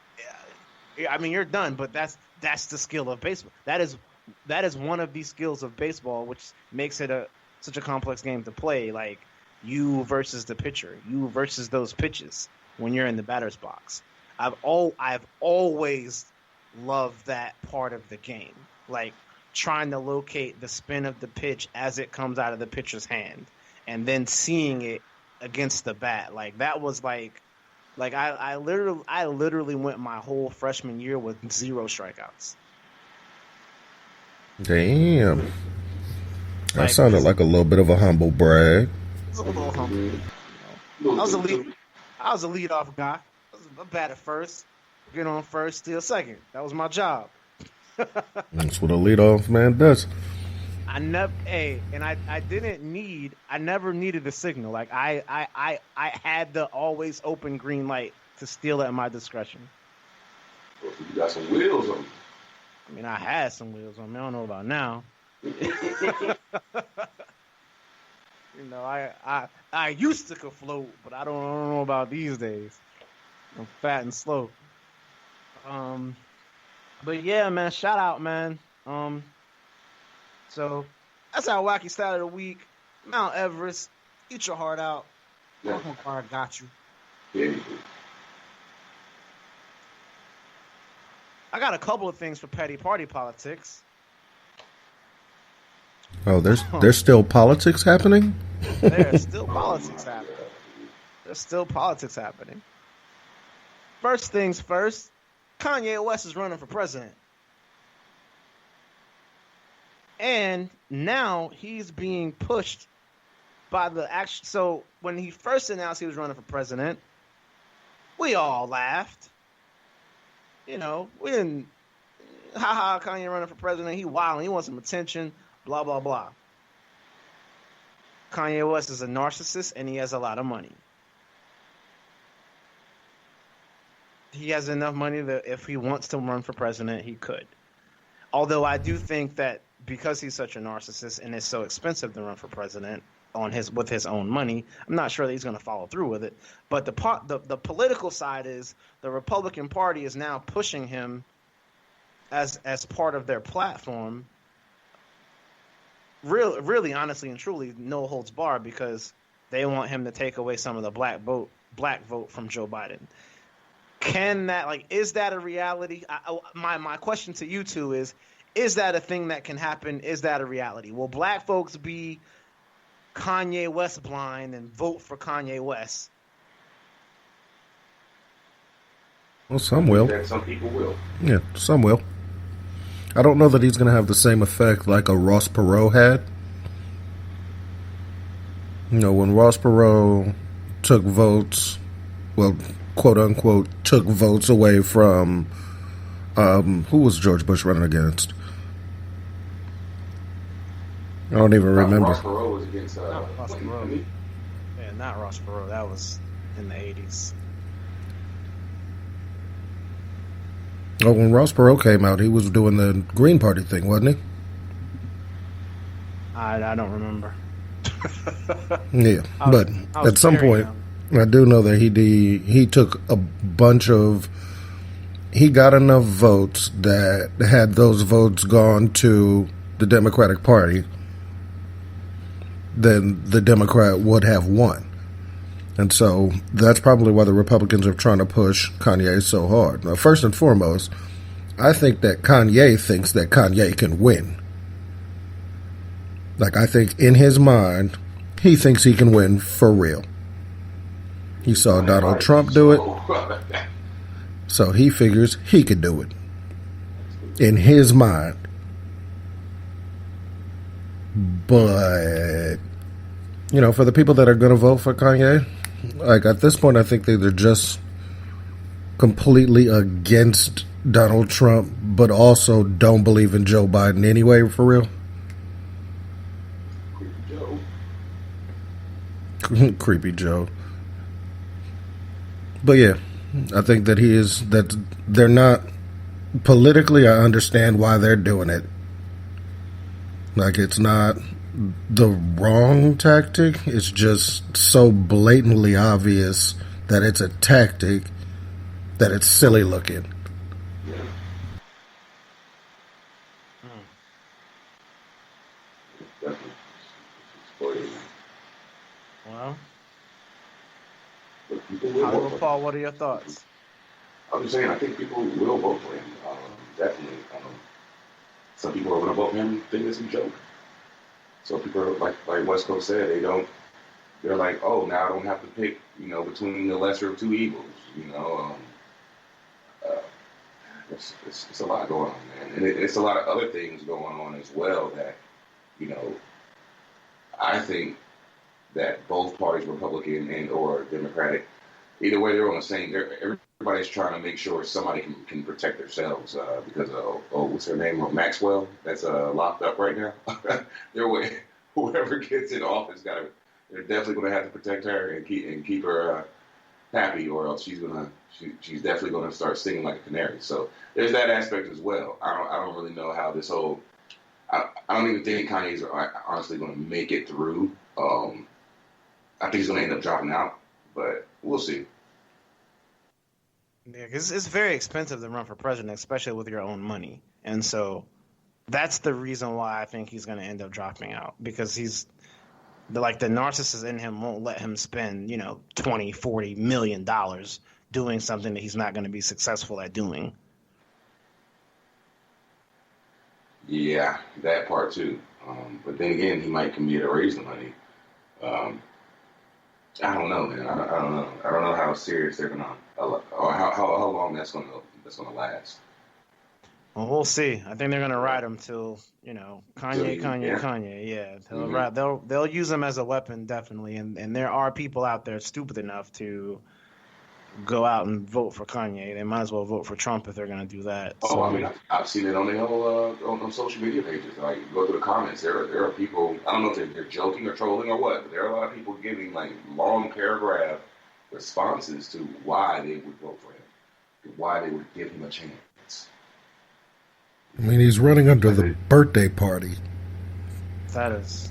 E: I mean, you're done. But that's the skill of baseball. That is one of these skills of baseball, which makes it such a complex game to play. Like you versus the pitcher, you versus those pitches when you're in the batter's box. I've always loved that part of the game, like trying to locate the spin of the pitch as it comes out of the pitcher's hand, and then seeing it against the bat. Like that was like I literally went my whole freshman year with 0 strikeouts.
B: Damn. That
E: Like,
B: sounded like a little bit of a humble brag.
E: It was a little humble. I was a leadoff guy. I batted first, get on first, steal second. That was my job.
B: That's what a leadoff man does.
E: I never needed a signal. Like I had the always open green light to steal at my discretion.
D: Well, you got some wheels on you.
E: I mean, I had some wheels on me. I don't know about now. I used to could float, but I don't know about these days. I'm fat and slow. But yeah, man, shout out, man. So that's our wacky stat of the week. Mount Everest, eat your heart out.
D: Yeah.
E: Uncle Car got you.
D: Yeah, you do.
E: I got a couple of things for petty party politics.
B: Oh, there's still politics happening?
E: There's still politics happening. There's still politics happening. First things first, Kanye West is running for president. And now he's being pushed by the action. So when he first announced he was running for president, we all laughed. We didn't, haha, Kanye running for president. He wilding. He wants some attention, blah, blah, blah. Kanye West is a narcissist and he has a lot of money. He has enough money that if he wants to run for president, he could. Although I do think that because he's such a narcissist and it's so expensive to run for president with his own money, I'm not sure that he's going to follow through with it. But the political side is the Republican Party is now pushing him as part of their platform. Really, honestly and truly, no holds barred, because they want him to take away some of the black vote from Joe Biden. Is that a reality? My question to you two is that a thing that can happen? Is that a reality? Will black folks be Kanye West blind and vote for Kanye West?
B: Well, some will.
D: That some people will.
B: Yeah, some will. I don't know that he's going to have the same effect like a Ross Perot had. When Ross Perot took votes, well, quote unquote, took votes away from, who was George Bush running against? I don't even remember.
D: Ross Perot was against
E: Ross Perot. Yeah, not Ross Perot. That was in the 80s.
B: Oh, when Ross Perot came out, he was doing the Green Party thing, wasn't
E: I don't remember.
B: he? Yeah,
E: I was-
B: but
E: I was
B: at some
E: very
B: point,
E: young.
B: I do know that he took a bunch of. He got enough votes that had those votes gone to the Democratic Party, then the Democrat would have won. And so that's probably why the Republicans are trying to push Kanye so hard. Now, first and foremost, I think that Kanye thinks that Kanye can win. Like, I think in his mind, he thinks he can win for real. He saw Donald Trump do it, so he figures he could do it. In his mind. But, you know, for the people that are going to vote for Kanye, like, at this point, I think they're just completely against Donald Trump, but also don't believe in Joe Biden anyway, for real. Creepy Joe. But yeah, I think that that they're not, politically, I understand why they're doing it. Like, it's not the wrong tactic, it's just so blatantly obvious that it's a tactic that it's silly looking.
E: Well,
D: People will vote
E: Hollywood
D: for him.
E: Paul, what are your thoughts?
D: I'm just saying, I think people will vote for him. Definitely. Some people are going to vote for him think it's a joke. So people are, like West Coast said, they're like, oh, now I don't have to pick, between the lesser of two evils. It's a lot going on, man. And it's a lot of other things going on as well that, I think that both parties, Republican and or Democratic, either way, they're on the same. Everybody's trying to make sure somebody can protect themselves because of what's her name, Maxwell, that's locked up right now. Whoever gets in office they're definitely going to have to protect her and keep her happy, or else she's definitely going to start singing like a canary. So there's that aspect as well. I don't really know how this whole. I don't even think Kanye's honestly going to make it through. I think he's going to end up dropping out, but we'll see.
E: Yeah, because it's very expensive to run for president, especially with your own money. And so that's the reason why I think he's going to end up dropping out, because the narcissist in him won't let him spend, $20-40 million doing something that he's not going to be successful at doing.
D: Yeah, that part too. But then again, he might commit to raise the money. I don't know, man. I don't know. I don't know how serious they're gonna, or how long that's gonna last.
E: Well, we'll see. I think they're gonna ride him till Kanye. Yeah, they'll use him as a weapon, definitely. And there are people out there stupid enough to go out and vote for Kanye. They might as well vote for Trump if they're gonna do that.
D: Oh,
E: So,
D: I mean, I've seen it on the whole on social media pages. Like, go through the comments. There are people. I don't know if they're joking or trolling or what, but there are a lot of people giving like long paragraph responses to why they would vote for him, why they would give him a chance.
B: I mean, he's running under the birthday party.
E: that is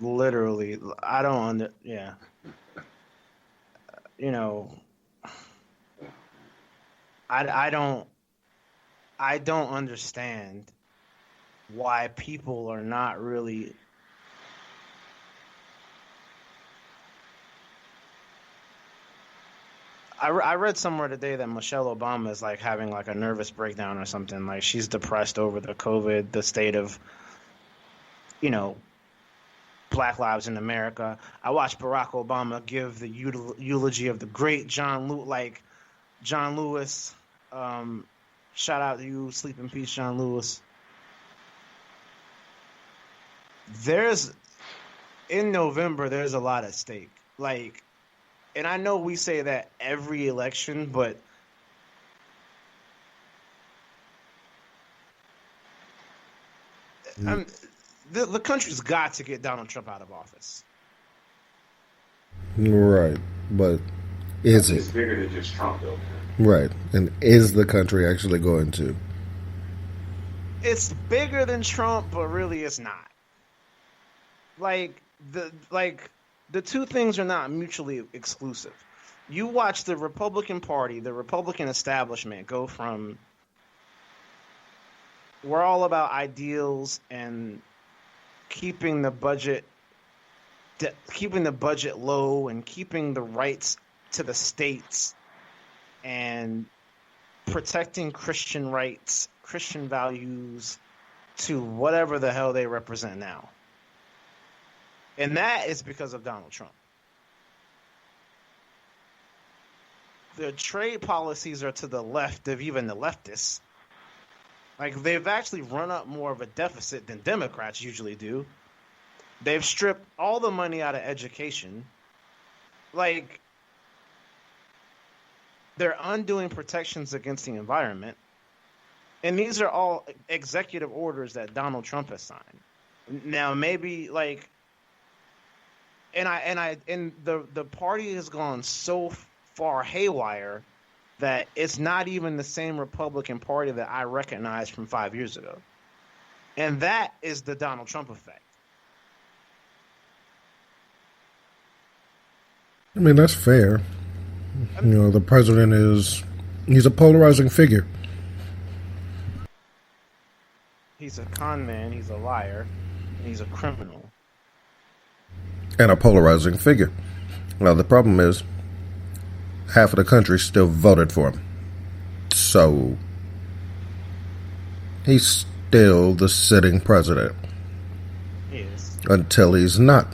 E: literally. I don't yeah. I don't understand why people are not really. I read somewhere today that Michelle Obama is like having like a nervous breakdown or something. Like, she's depressed over the COVID, the state of, Black lives in America. I watched Barack Obama give the eulogy of the great John Lewis. Shout out to you, sleep in peace, John Lewis. In November, there's a lot at stake. Like, and I know we say that every election, but the country's got to get Donald Trump out of office.
B: Right, but is
D: It's
B: it?
D: bigger than just Trump, though.
B: Right. And is the country actually going to?
E: It's bigger than Trump, but really it's not. Like the two things are not mutually exclusive. You watch the Republican Party, the Republican establishment go from we're all about ideals and keeping the budget low and keeping the rights to the states and protecting Christian rights, Christian values, to whatever the hell they represent now. And that is because of Donald Trump. The trade policies are to the left of even the leftists. Like, they've actually run up more of a deficit than Democrats usually do. They've stripped all the money out of education. Like, they're undoing protections against the environment. And these are all executive orders that Donald Trump has signed. Now, maybe, like, and the party has gone so far haywire that it's not even the same Republican Party that I recognized from 5 years ago. And that is the Donald Trump effect.
B: I mean, that's fair. You know, the president he's a polarizing figure.
E: He's a con man, he's a liar, and he's a criminal.
B: And a polarizing figure. Now, the problem is, half of the country still voted for him. So, he's still the sitting president.
E: He is.
B: Until he's not.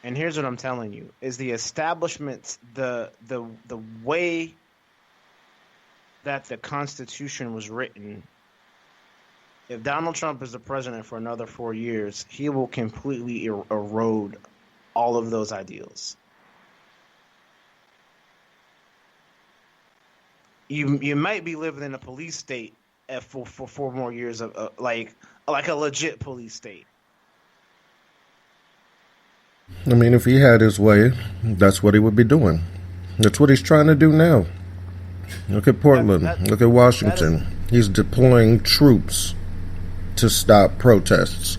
E: And here's what I'm telling you, is the establishment, the way that the Constitution was written, if Donald Trump is the president for another 4 years, he will completely erode all of those ideals. You might be living in a police state for 4 more years of like a legit police state.
B: I mean, if he had his way, that's what he would be doing. That's what he's trying to do now. Look at Portland. Look at Washington. He's deploying troops to stop protests.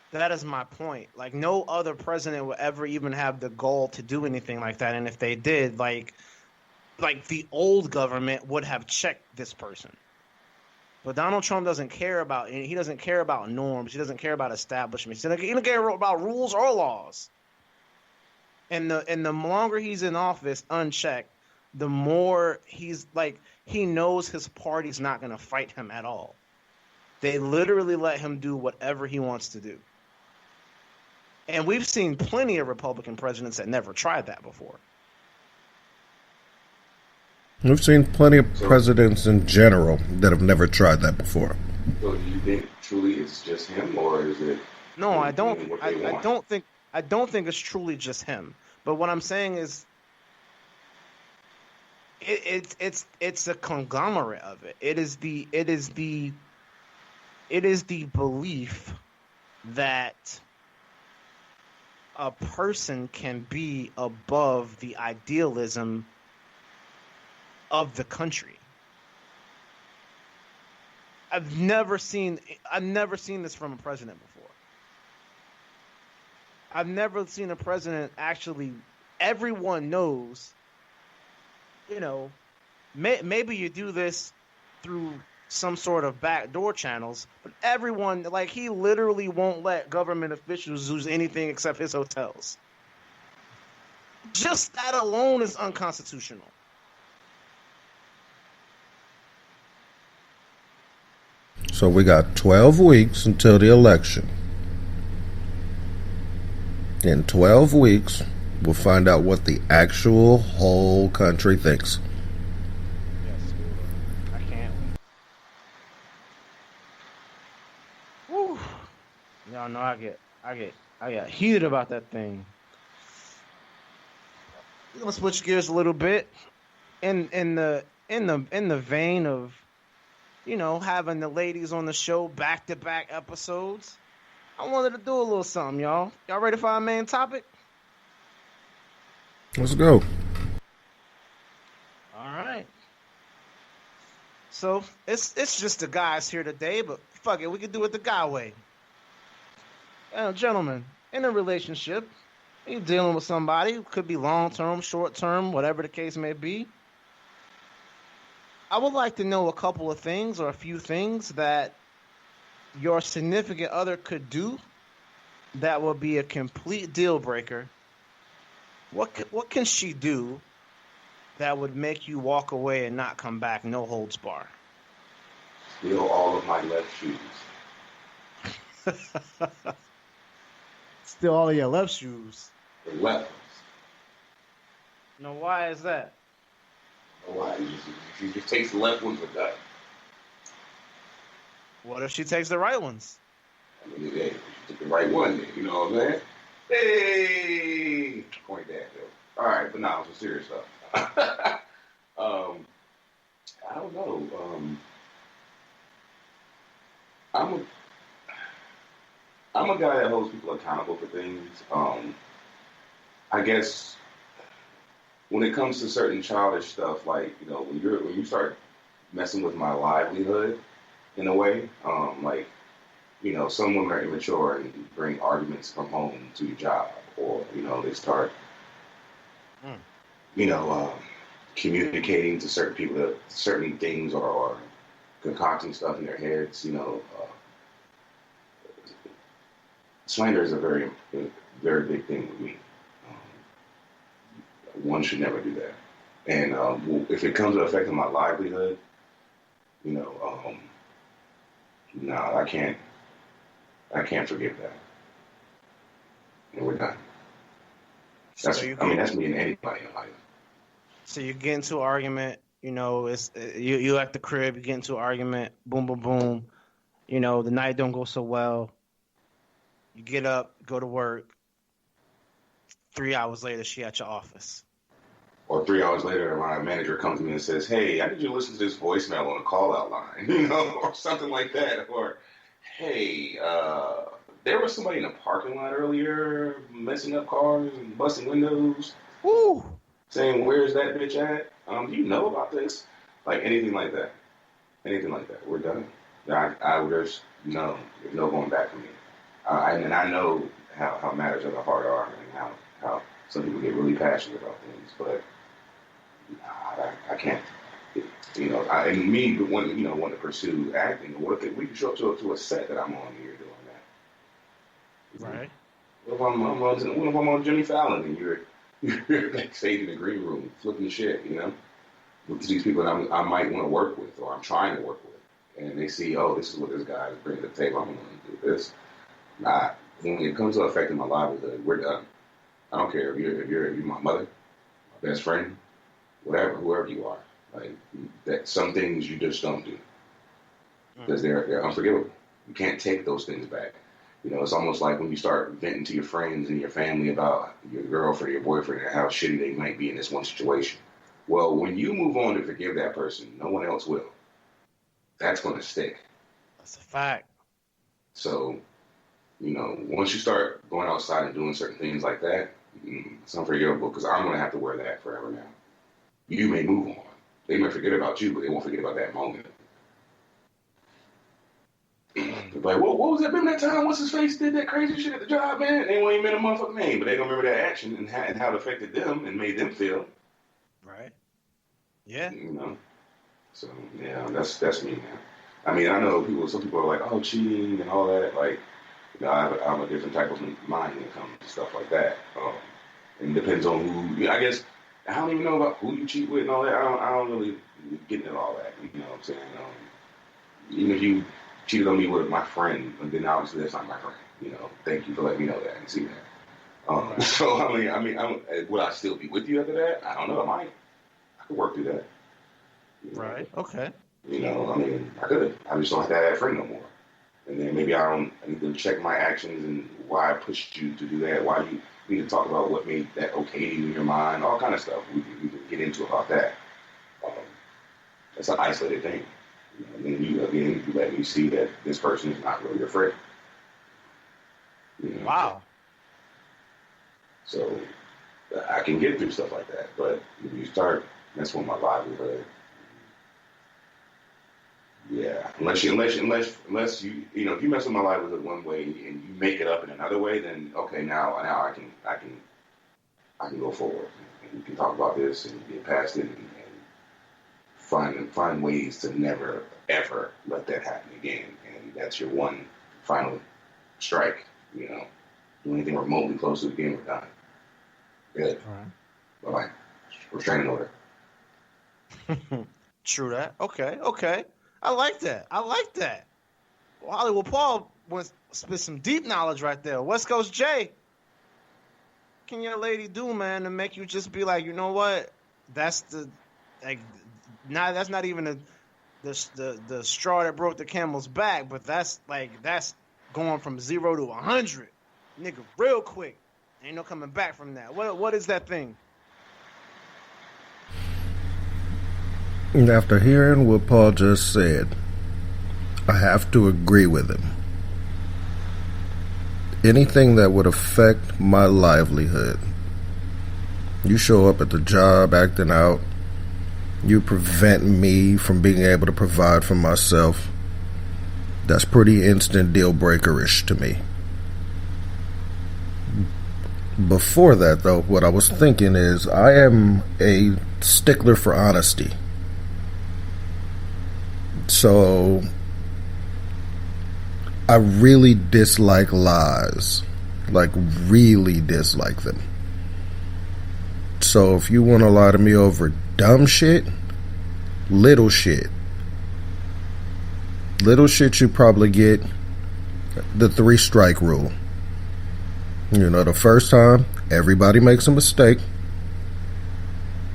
E: That is my point. Like, no other president will ever even have the gall to do anything like that. And if they did, like the old government would have checked this person. But Donald Trump doesn't care about norms. He doesn't care about establishments. He doesn't care about rules or laws. And the longer he's in office unchecked, the more he knows his party's not going to fight him at all. They literally let him do whatever he wants to do. And we've seen plenty of Republican presidents that never tried that before.
B: We've seen plenty of presidents in general that have never tried that before.
D: So do you think truly it's just him, or is it?
E: No, I don't think it's truly just him. But what I'm saying is, it's a conglomerate of it. It is the belief that a person can be above the idealism of the country. I've never seen this from a president before. I've never seen a president actually, everyone knows, you know, maybe you do this through some sort of backdoor channels, but everyone, like, he literally won't let government officials use anything except his hotels. Just that alone is unconstitutional.
B: So we got 12 weeks until the election. In 12 weeks, we'll find out what the actual whole country thinks.
E: Yes, I can't wait. Woo. Y'all know I get heated about that thing. We're gonna switch gears a little bit. In the vein of, you know, having the ladies on the show back-to-back episodes, I wanted to do a little something, y'all. Y'all ready for our main topic?
B: Let's go.
E: All right. So it's just the guys here today, but fuck it, we can do it the guy way. Gentlemen, in a relationship, you're dealing with somebody, could be long term, short term, whatever the case may be. I would like to know a couple of things or a few things that your significant other could do that would be a complete deal breaker. What can she do that would make you walk away and not come back, no holds bar?
D: Steal all of my left shoes.
E: Steal all of your left shoes.
D: The left ones.
E: No, why is that?
D: Why? She just takes the left ones with that.
E: What if she takes the right ones?
D: I mean, hey, she took the right one then, you know what I'm saying? Hey! Point that, though. All right, but now some serious stuff. I don't know. I'm a guy that holds people accountable for things. I guess when it comes to certain childish stuff, like, you know, when you start messing with my livelihood in a way, like, you know, some women are immature and bring arguments from home to your job, or, you know, they start, you know, communicating to certain people that certain things, or concocting stuff in their heads, you know. Slander is a very, very big thing with me. One should never do that. And if it comes to affecting my livelihood, you know, no, I can't forgive that. And we're done. That's me and anybody in life.
E: So you get into an argument, you know, it's you at the crib, you get into an argument, boom, boom, boom. You know, the night don't go so well. You get up, go to work. 3 hours later, she at your office.
D: Or 3 hours later, my manager comes to me and says, "Hey, I need you to listen to this voicemail on a call-out line," you know, or something like that. Or, "Hey, there was somebody in the parking lot earlier messing up cars and busting windows."
E: Woo!
D: Saying, "Where's that bitch at? Do you know about this?" Like anything like that. Anything like that. We're done. There's no going back for me. And I know how matters of the heart are, and how some people get really passionate about things, but I can't. You know, want to pursue acting. What if we can show up to a set that I'm on here doing that?
E: Right.
D: What if I'm on Jimmy Fallon and you're backstage in the green room flipping shit, you know, with these people that I might want to work with, or I'm trying to work with, and they see, oh, this is what this guy is bringing to the table. I'm going to do this. When it comes to affecting my livelihood, we're done. I don't care if you're my mother, my best friend, whoever you are. Like that, some things you just don't do because they're unforgivable. You can't take those things back. You know, it's almost like when you start venting to your friends and your family about your girlfriend, your boyfriend, and how shitty they might be in this one situation. Well, when you move on to forgive that person, no one else will. That's going to stick.
E: That's a fact.
D: So, you know, once you start going outside and doing certain things like that, it's unforgivable because I'm going to have to wear that forever now. You may move on. They may forget about you, but they won't forget about that moment. Like, what was that? Remember that time? What's his face did that crazy shit at the job, man? They won't even remember a motherfucking name, but they gonna remember that action and how it affected them and made them feel.
E: Right. Yeah.
D: You know. So yeah, that's me, man. I mean, I know some people are like, oh, cheating and all that. Like, you know, I'm a different type of mind when it comes to stuff like that. And it depends on who. You know, I guess I don't even know about who you cheat with and all that. I don't really get into all that. You know what I'm saying? Even if you cheated on me with my friend, and then obviously that's not my friend. You know, thank you for letting me know that and see that. So I mean, would I still be with you after that? I don't know. I could work through that. You know?
E: Right. Okay.
D: You know, I mean, I could. I just don't have to have that friend no more. And then maybe I need to check my actions and why I pushed you to do that. Why you need to talk about what made that okay to you in your mind. All kind of stuff we can get into about that. It's an isolated thing. You know, and then you let me see that this person is not really your friend. You know?
E: Wow.
D: So I can get through stuff like that. But if you start messing with my livelihood, yeah, unless you if you mess with my livelihood one way and you make it up in another way, then okay, now I can go forward and we can talk about this and get past it and find ways to never ever let that happen again. And that's your one final strike. Do anything remotely close to the game, we're done. Good. All right. Bye-bye. Restraining order.
E: True that. Okay. I like that. Well, Hollywood Paul wants to spit some deep knowledge right there. West Coast Jay, what can your lady do, man, to make you just be like, you know what? That's that's not even the straw that broke the camel's back, but that's going from 0 to 100, nigga, real quick. Ain't no coming back from that. What is that thing?
B: And after hearing what Paul just said, I have to agree with him. Anything that would affect my livelihood, you show up at the job acting out, you prevent me from being able to provide for myself, that's pretty instant deal breaker-ish to me. Before that, though, what I was thinking is I am a stickler for honesty. So I really dislike lies, like really dislike them. So if you want to lie to me over dumb shit, little shit you probably get the 3-strike rule. The first time, everybody makes a mistake.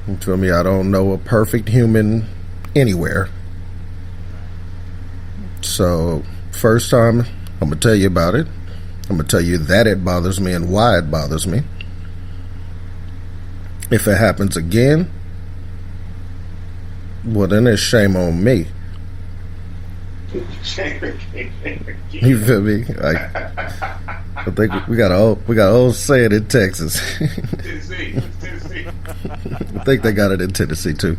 B: You feel me? I don't know a perfect human anywhere. So, first time, I'm going to tell you about it. I'm going to tell you that it bothers me and why it bothers me. If it happens again, well, then it's shame on me. You feel me? I think we got an old saying in Texas.
D: Tennessee.
B: I think they got it in Tennessee too.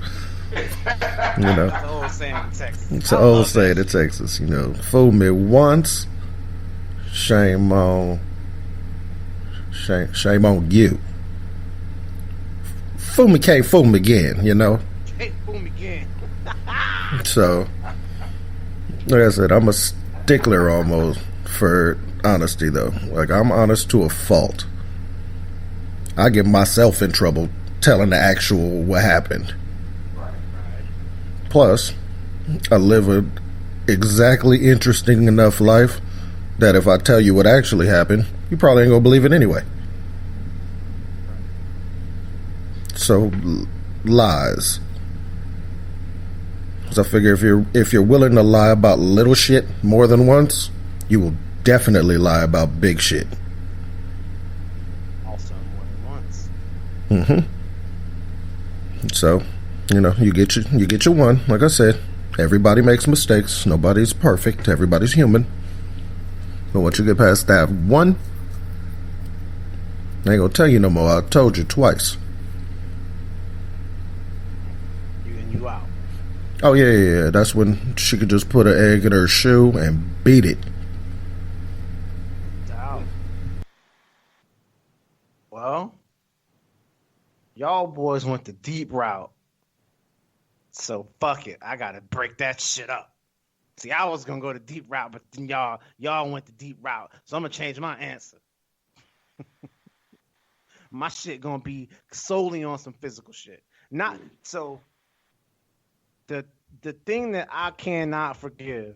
E: It's an old saying in Texas.
B: It's an old saying in Texas. Fool me once, shame on you. Fool me can't fool me again.
E: Can't fool me again.
B: So, like I said, I'm a stickler almost for honesty, though. Like, I'm honest to a fault. I get myself in trouble telling the actual what happened.
D: Right.
B: Plus, I live a exactly interesting enough life that if I tell you what actually happened, you probably ain't gonna believe it anyway. So, lies. Because I figure if you're willing to lie about little shit more than once, you will definitely lie about big shit.
E: Also more than once.
B: So, you get your one. Like I said, everybody makes mistakes. Nobody's perfect. Everybody's human. But once you get past that one, I ain't gonna tell you no more. I told you twice.
E: You in, you out.
B: Oh, yeah. That's when she could just put an egg in her shoe and beat it.
E: Down. Well, y'all boys went the deep route. So fuck it. I gotta break that shit up. See, I was gonna go the deep route, but then y'all went the deep route. So I'm gonna change my answer. My shit gonna be solely on some physical shit. Not so. The thing that I cannot forgive,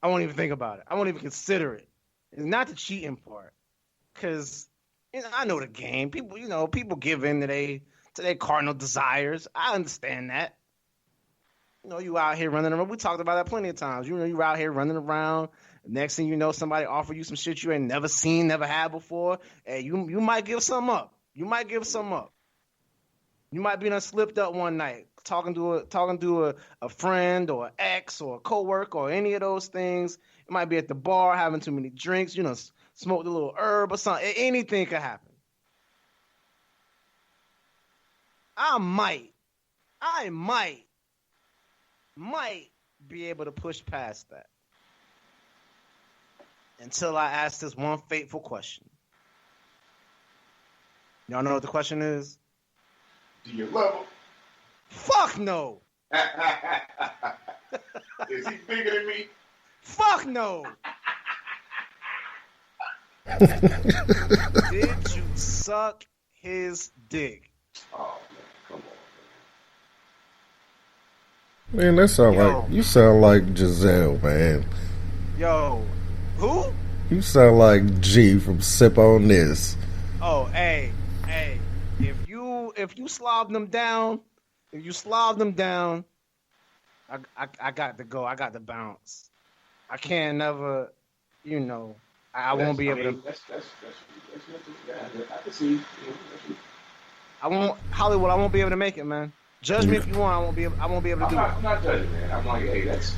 E: I won't even think about it. I won't even consider it. It's not the cheating part, because I know the game. People give in to their carnal desires. I understand that. You out here running around. We talked about that plenty of times. You out here running around. Next thing you know, somebody offer you some shit you ain't never seen, never had before, and you might give some up. You might be done slipped up one night talking to a friend or an ex or a coworker or any of those things. It might be at the bar having too many drinks. Smoked a little herb or something. Anything could happen. I might be able to push past that until I ask this one fateful question. Y'all know what the question is?
D: Do you love him?
E: Fuck no.
D: Is he bigger than me?
E: Fuck no. Did you suck his dick?
D: Oh man, come on.
B: Man, that sound like you sound like Giselle, man.
E: Yo, who?
B: You sound like G from Sip on This.
E: Oh, hey, if you slob them down, I got to go. I got to bounce. I can't never, I won't be able to.
D: That's I can see.
E: I won't Hollywood. I won't be able to make it, man. Judge me if you want. I won't be able to do it.
D: I'm not judging, man. I'm like, hey, that's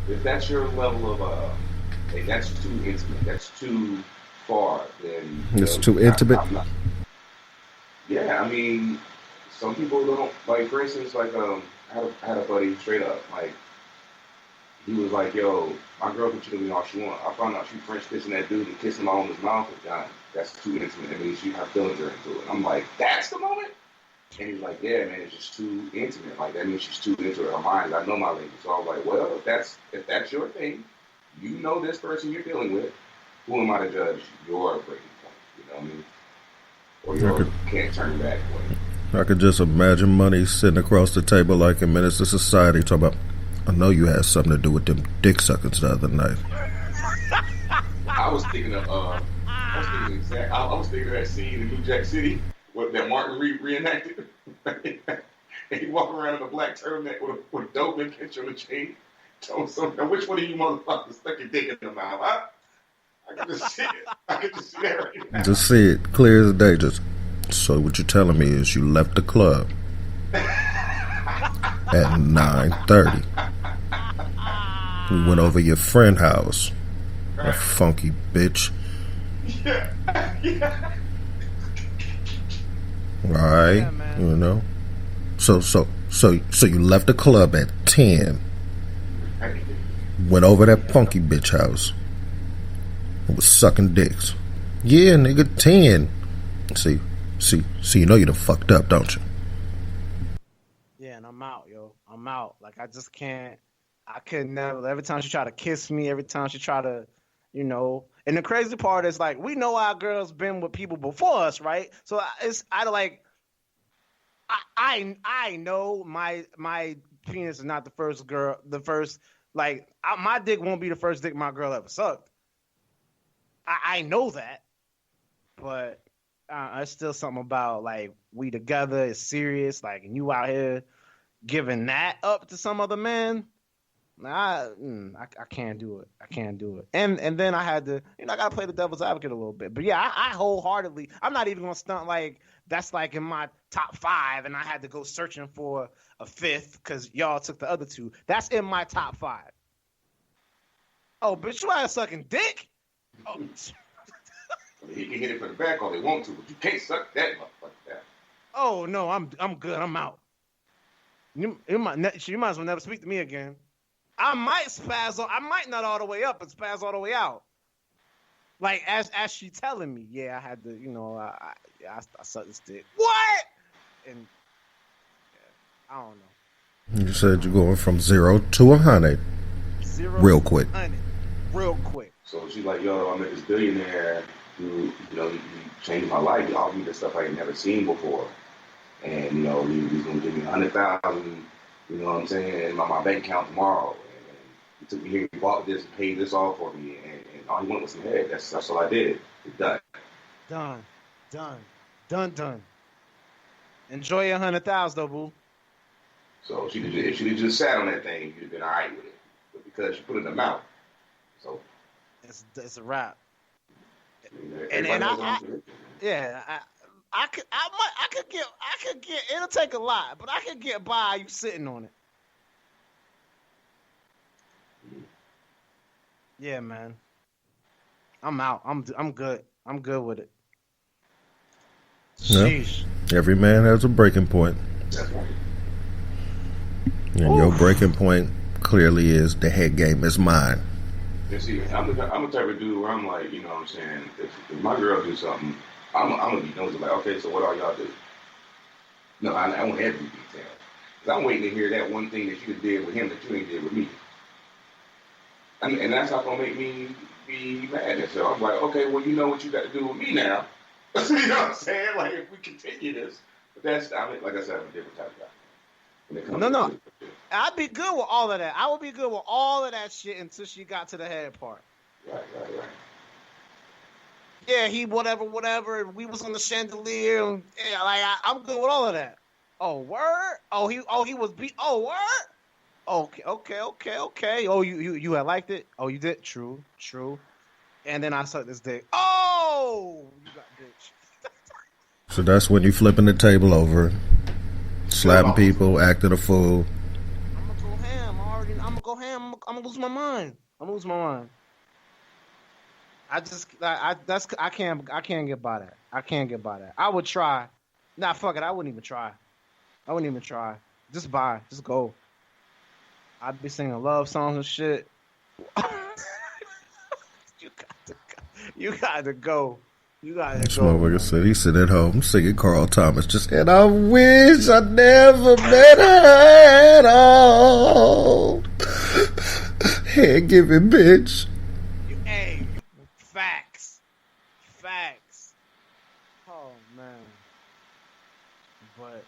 D: if that's your level of hey, that's too intimate. That's too far. Then
B: It's too intimate.
D: Yeah, I mean, some people don't like. For instance, like I had a buddy straight up like. He was like, yo, my girl can cheat on me all she wants. I found out she French kissing that dude and kissing him all in his mouth and done. That's too intimate. I mean, her feelings are into it. I'm like, that's the moment? And he's like, yeah, man, it's just too intimate. Like, that means she's too into her mind. I know my lady. So I was like, well, if that's your thing, you know this person you're dealing with, who am I to judge your breaking point? You know what I mean? Or you can't turn back point.
B: I could just imagine Money sitting across the table like in Menace to Society talking about, I know you had something to do with them dick suckers the other night.
D: I was thinking of that scene in New Jack City that Martin reenacted. And he walk around in a black turtleneck with a dope and picture on the chain. Tell him which one of you motherfuckers stuck your dick in the mouth? I can just see it. I can just see that right now.
B: Just see it clear as day. Just so what you're telling me is you left the club at 9:30. We went over your friend's house. A funky bitch.
D: Yeah.
B: All right,
E: Yeah,
B: So you left the club at 10. Went over that funky bitch house. And was sucking dicks. Yeah, nigga, 10. See, you know you done fucked up, don't you?
E: Yeah, and I'm out, yo. I'm out. Like, I just can't. I could never. Every time she try to kiss me, every time she try to, And the crazy part is, like, we know our girls been with people before us, right? So I know my penis is not the first girl, my dick won't be the first dick my girl ever sucked. I know that, but it's still something about, like, we together, it's serious, like, and you out here giving that up to some other man. I can't do it. I can't do it. And then I had to, I got to play the devil's advocate a little bit. But yeah, I wholeheartedly, I'm not even going to stunt like that's like in my top 5 and I had to go searching for a 5th because y'all took the other 2. That's in my top 5. Oh, bitch, you out sucking dick? Oh.
D: He can hit it from the back all they want to, but you can't suck that motherfucker down.
E: Oh, no, I'm good. I'm out. You might as well never speak to me again. I might spaz on. I might not all the way up, but spaz all the way out. Like as she telling me, yeah, I had to, I sucked this dick. What? And yeah, I don't know.
B: You said you're going from 0 to 100.
E: 0
B: real quick.
E: 100. Real quick.
D: So she's like, yo, I met this billionaire who, he changed my life. He offered me the stuff I had never seen before, and he was gonna give me $100,000. You know what I'm saying? In my bank account tomorrow. And he took me here, he bought this, paid this all for me, and all he wanted was some head. That's all I did. It's done.
E: Done. Enjoy your $100,000 though, boo.
D: So if she'd just sat on that thing, you'd have been all right with it. But because she put it in the mouth, so
E: it's a wrap. I could get. It'll take a lot, but I could get by you sitting on it. Yeah, man. I'm out. I'm good. I'm good with it.
B: Yeah.
E: Sheesh.
B: Every man has a breaking point.
D: That's right.
B: And your breaking point clearly is the head game is mine.
D: And see, I'm the type of dude where I'm like, you know what I'm saying, if my girl do something, I'm going to be nosy, like, okay, so what all y'all do? No, I want every detail. Because I'm waiting to hear that one thing that you did with him that you ain't did with me. And that's not going to make me be mad. And so I'm like, okay, well, you know what you got to do with me now. You know what I'm saying? Like, if we continue this. But that's, I mean, like I said, I'm a different type of guy. When it comes
E: No.
D: to
E: I'd be good with all of that. I would be good with all of that shit until she got to the head part.
D: Right.
E: Yeah, he whatever. And we was on the chandelier. And, yeah, like I'm good with all of that. Oh, word. Oh, he was beat. Oh, word. Okay. Oh, you had liked it. Oh, you did. True. And then I sucked this dick. Oh, you got bitch.
B: So that's when you flipping the table over, slapping people, acting a fool.
E: I'm gonna go ham. I'm gonna go ham. I'm gonna lose my mind. I can't get by that. I would try. Nah, fuck it. I wouldn't even try. Just go. I'd be singing love songs and shit. You got to go.
B: This motherfucker said he sit at home singing Carl Thomas. Just and I wish I never met her at all. Head giving bitch.
E: Hey, facts. Oh man. But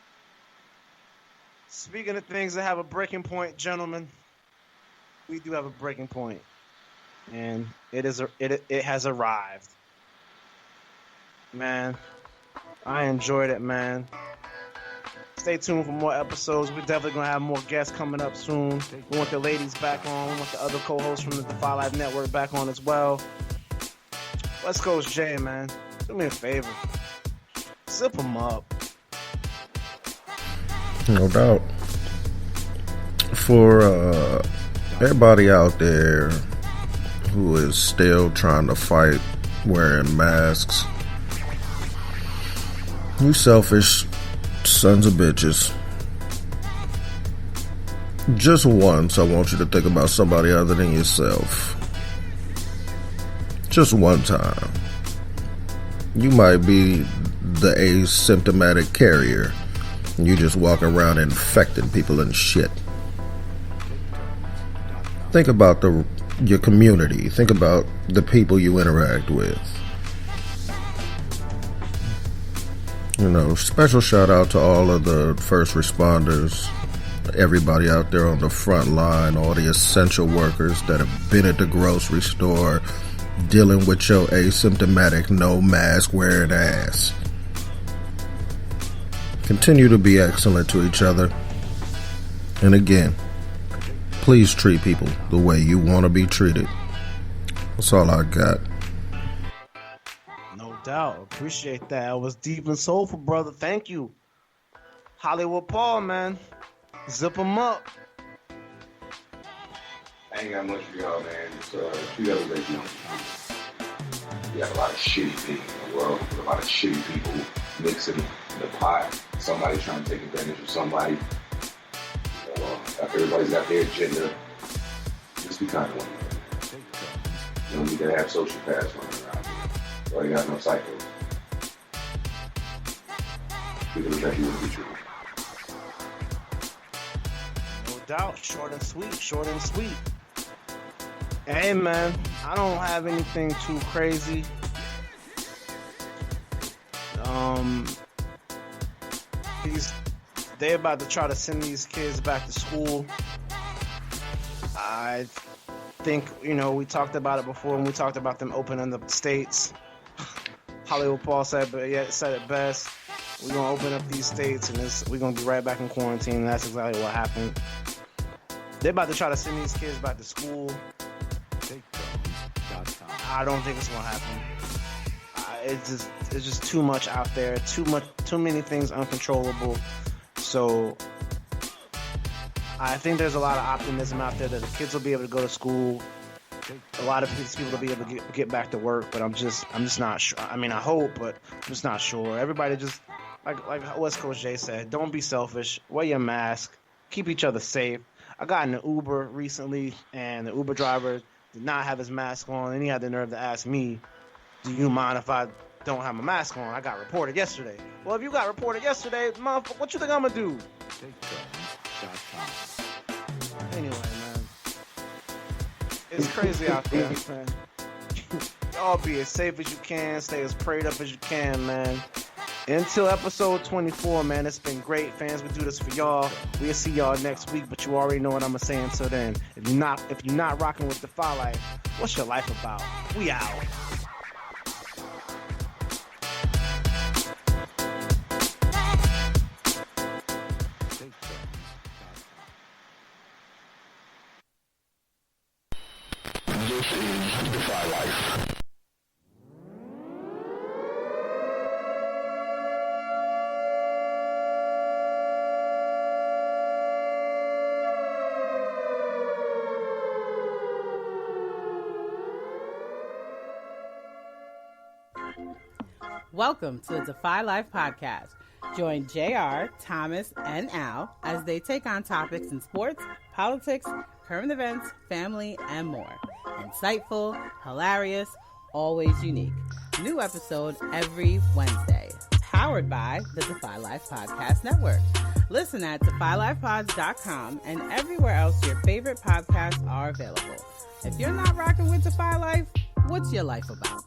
E: speaking of things that have a breaking point, gentlemen, we do have a breaking point, and it has arrived. Man, I enjoyed it, man. Stay tuned for more episodes. We're definitely going to have more guests coming up soon. We want the ladies back on. We want the other co-hosts from the Defy Life Network back on as well. West Coast Jay, man. Do me a favor. Zip them up.
B: No doubt. For everybody out there who is still trying to fight wearing masks, you selfish sons of bitches. Just once, I want you to think about somebody other than yourself. Just one time. You might be the asymptomatic carrier. You just walk around infecting people and shit. Think about your community. Think about the people you interact with. You know, special shout out to all of the first responders, everybody out there on the front line, all the essential workers that have been at the grocery store dealing with your asymptomatic, no mask wearing ass. Continue to be excellent to each other. And again, please treat people the way you want to be treated. That's all I got.
E: No doubt. Appreciate that. It was deep and soulful, brother. Thank you. Hollywood Paul, man. Zip them up.
D: I ain't got much for y'all, man. Just treat everybody on time. We have a lot of shitty things in the world. A lot of shitty people mixing the pot. Somebody trying to take advantage of somebody. You know, everybody's got their agenda. Just be kind to one another. You don't need to have sociopaths running around here. Or you got no psychos. People that you would be true.
E: No doubt. Short and sweet. Hey, man. I don't have anything too crazy. They're about to try to send these kids back to school. I think, we talked about it before when we talked about them opening the states. Hollywood Paul said it best. We're going to open up these states and we're going to be right back in quarantine. And that's exactly what happened. They're about to try to send these kids back to school. I don't think it's going to happen. It's just too much out there. Too many things uncontrollable. So I think there's a lot of optimism out there that the kids will be able to go to school. A lot of these people will be able to get back to work, but I'm just not sure. I mean, I hope, but I'm just not sure. Everybody just like West Coast Jay said, don't be selfish. Wear your mask. Keep each other safe. I got in an Uber recently, and the Uber driver did not have his mask on, and he had the nerve to ask me, do you mind if I don't have my mask on? I got reported yesterday. Well, if you got reported yesterday, motherfucker, what you think I'm gonna do? Anyway, man. It's crazy out there, man. Y'all be as safe as you can, stay as prayed up as you can, man. Until episode 24, man, it's been great. Fans, we do this for y'all. We'll see y'all next week, but you already know what I'm gonna say until then. If you're not rocking with Defy Life, what's your life about? We out.
A: This is Defy Life.
G: Welcome to the Defy Life podcast. Join JR, Thomas, and Al as they take on topics in sports, politics, current events, family, and more. Insightful, hilarious, always unique. New episode every Wednesday. Powered by the Defy Life Podcast Network. Listen at DefyLifePods.com and everywhere else your favorite podcasts are available. If you're not rocking with Defy Life, what's your life about?